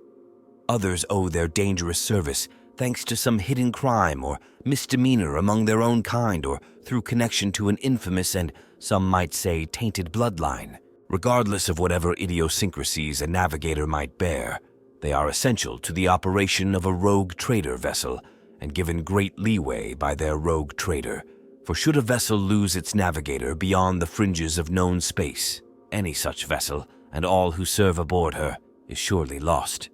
Others owe their dangerous service thanks to some hidden crime or misdemeanor among their own kind, or through connection to an infamous and, some might say, tainted bloodline. Regardless of whatever idiosyncrasies a navigator might bear, they are essential to the operation of a rogue trader vessel and given great leeway by their rogue trader. For should a vessel lose its navigator beyond the fringes of known space, any such vessel, and all who serve aboard her, is surely lost.